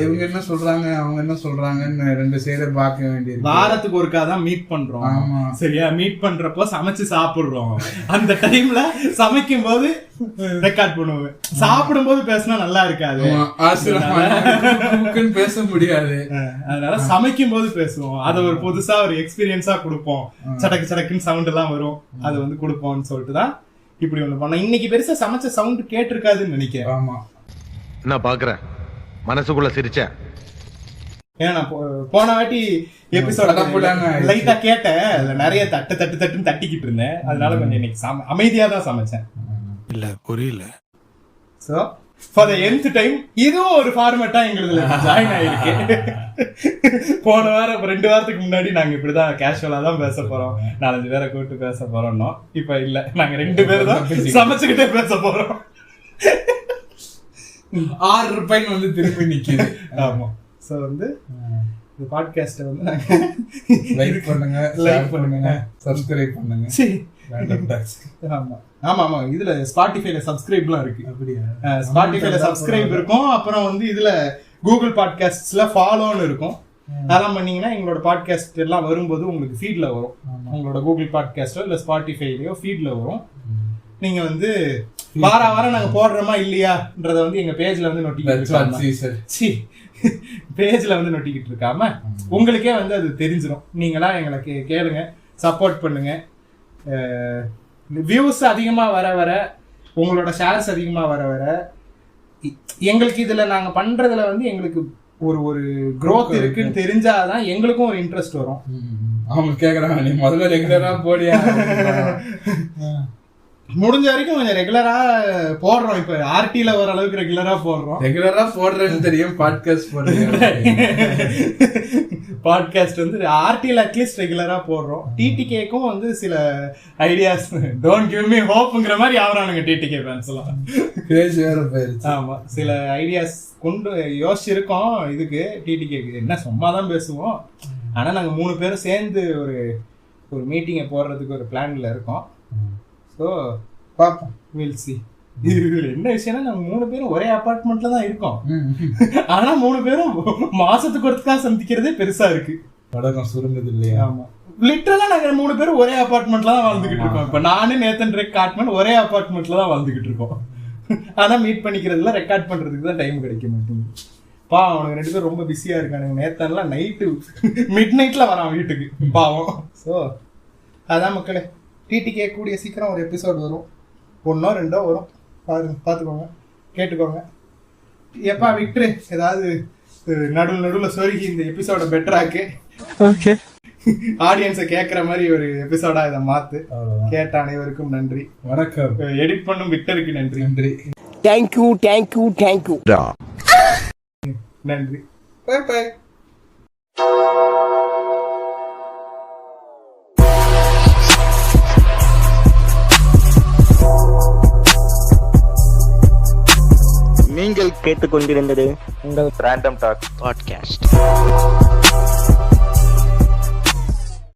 C: இவங்க என்ன சொல்றாங்க அவங்க என்ன சொல்றாங்கன்னு ரெண்டு சைட பார்க்க வேண்டியது. வாரத்துக்கு ஒருக்காதான் மீட் பண்றோம். ஆமா சரியா, மீட் பண்றப்போ சமைச்சு சாப்பிடுறோம். அந்த டைம்ல சமைக்கும் போது ரெக்கார்ட் பண்ணுவோம், சாப்பிடும் போது பேசினா நல்லா இருக்காது, பேச முடியாது. அதனால சமைக்கும் போது பேசுவோம், அதை ஒரு புதுசா ஒரு எக்ஸ்பீரியன்ஸா கொடுப்போம். சடக்கு சடக்குன்னு சவுண்ட் எல்லாம் வரும், அது வந்து கொடுப்போம்னு சொல்லிட்டுதான் இப்படி ஒண்ணு பண்ண. இன்னைக்கு பெருசா சமைச்ச சவுண்ட் கேட்டிருக்காதுன்னு நினைக்கிறேன். ஆமா
I: நான் பாக்குறேன், மனசுக்குள்ள சிரிச்சேன்.
C: ஏன்னா நான் போன வாட்டி எபிசோட லைட்டா கேட்டேன், அதுல நிறைய தட்டுன்னு தட்டிக்கிட்டு இருந்தேன். அதனால கொஞ்சம் இன்னைக்கு அமைதியா தான் சமைச்சேன்.
E: இல்ல புரியல.
C: So for the nth time இதுவும் ஒரு ஃபார்மேட்டா எங்களுதுல ஜாயின் ஆயிருக்கு. போன வாரம் 2 வாரத்துக்கு முன்னாடி நாங்க இப்படிதான் கேஷுவலா தான் பேச போறோம், 4-5 பேரை கூப்பிட்டு பேச போறோம்னோ. இப்ப இல்ல, நாங்க 2 பேர் தான் சமைச்சுக்கிட்டே பேச போறோம். 6 ரூபாய்க்கு வந்து திருப்பி நிக்குது. ஆமா, சோ வந்து இந்த பாட்காஸ்ட் வந்து நாங்க லைக் பண்ணுங்க சப்ஸ்கிரைப் பண்ணுங்க. ஆமா ஆமா ஆமா, இதுல ஸ்பாட்டிஃபைல சப்ஸ்கிரைப்லாம் இருக்கு. அப்படியே ஸ்பாட்டிஃபைல சப்ஸ்கிரைப் இருக்கும், அப்புறம் வந்து இதுல கூகுள் பாட்காஸ்ட்ஸ்ல ஃபாலோன்னு இருக்கும். அதெல்லாம் பண்ணீங்கன்னா எங்களோட பாட்காஸ்ட் எல்லாம் வரும்போது உங்களுக்கு ஃபீட்ல வரும். உங்களோட கூகுள் பாட்காஸ்டோ இல்ல ஸ்பாட்டிஃபைலயோ ஃபீட்ல வரும். நீங்க வந்து வாரம் நாங்க போடுறோமா இல்லையான்றத வந்து எங்க பேஜ்ல வந்து நோட்டிக்கிட்டு இருக்காம உங்களுக்கே வந்து அது தெரிஞ்சிடும். நீங்களா எங்களை கேளுங்க, சப்போர்ட் பண்ணுங்க. வியூஸ் அதிகமா வர வர, உங்களோட ஷேர்ஸ் அதிகமா வர வர எங்களுக்கு இதுல நாங்க பண்றதுல வந்து எங்களுக்கு ஒரு growth இருக்குன்னு தெரிஞ்சாதான் எங்களுக்கும் ஒரு இன்ட்ரெஸ்ட் வரும். அவங்க கேக்குறாங்க, நீ முதல்ல ரெகுலரா போடியா? முடிஞ்ச வரைக்கும் கொஞ்சம் ரெகுலரா போடுறோம். இப்ப ஆர்டில ஓரளவுக்கு ரெகுலரா போடுறேன்னு தெரியும். பாட்காஸ்ட் வந்து ஆர்டில அட்லீஸ்ட் ரெகுலரா போடுறோம். டிடிகேக்கும் வந்து சில ஐடியாஸ் டோன்ட் கிவ் மீ ஹோப்ங்கிற மாதிரி ஆவறானுங்க டிடிகே ஃபேன்ஸ் எல்லாம். கிரேஸ் வேற போயிருச்சு. ஆமா, சில ஐடியாஸ் கொண்டு யோசிச்சிருக்கோம் இதுக்கு. டிடிகேக்கு என்ன சும்மா தான் பேசுவோம், ஆனா நாங்க 3 பேரும் சேர்ந்து ஒரு மீட்டிங்கை போடுறதுக்கு ஒரு பிளான்ல இருக்கோம். ஸோ பாப்போம், வில் சி. இதுல என்ன விஷயம்னா, நாங்க 3 பேரும் ஒரே அபார்ட்மெண்ட்ல தான் இருக்கோம். ஆனா 3 பேரும் மாசத்துக்கு ஒருத்தா சந்திக்கிறதே பெருசா இருக்கு. படகம் சுருங்குது இல்லையா? ஆமா, லிட்டரலா நாங்க 3 பேரும் ஒரே அபார்ட்மெண்ட்ல தான் வாழ்ந்துகிட்டு இருக்கோம். இப்ப நானு நேத்தன் காட்மன் ஒரே அபார்ட்மெண்ட்ல தான் வாழ்ந்துகிட்டு இருக்கோம். ஆனா மீட் பண்ணிக்கிறதுல ரெக்கார்ட் பண்றதுக்கு தான் டைம் கிடைக்க மாட்டேங்குது. அவனுக்கு 2 பேரும் ரொம்ப பிஸியா இருக்கானுங்க. நேத்தன்லாம் நைட்டு மிட் நைட்ல வரான் வீட்டுக்கு, பாவம். ஸோ அதான் மக்களே, டிடிகே கூடிய சீக்கிரம் ஒரு எபிசோட் வரும். 1ஓ 2ஓ வரும், பார்த்துக்கோங்க, கேட்டுக்கோங்க. எப்பா விக்டர் ஏதாவது நடுவில் சொருகி இந்த எபிசோட பெட்டராக்கு, ஓகே, ஆடியன்ஸை கேட்குற மாதிரி ஒரு எபிசோடா இதை மாத்து. கேட்ட அனைவருக்கும் நன்றி, வணக்கம். எடிட் பண்ணும் விக்டருக்கு நன்றி.
G: தேங்க்யூ.
C: நன்றி, பை பை.
A: நீங்கள் கேட்டுக்கொண்டிருந்தது உங்கள் ரேண்டம் டாக் பாட்காஸ்ட்.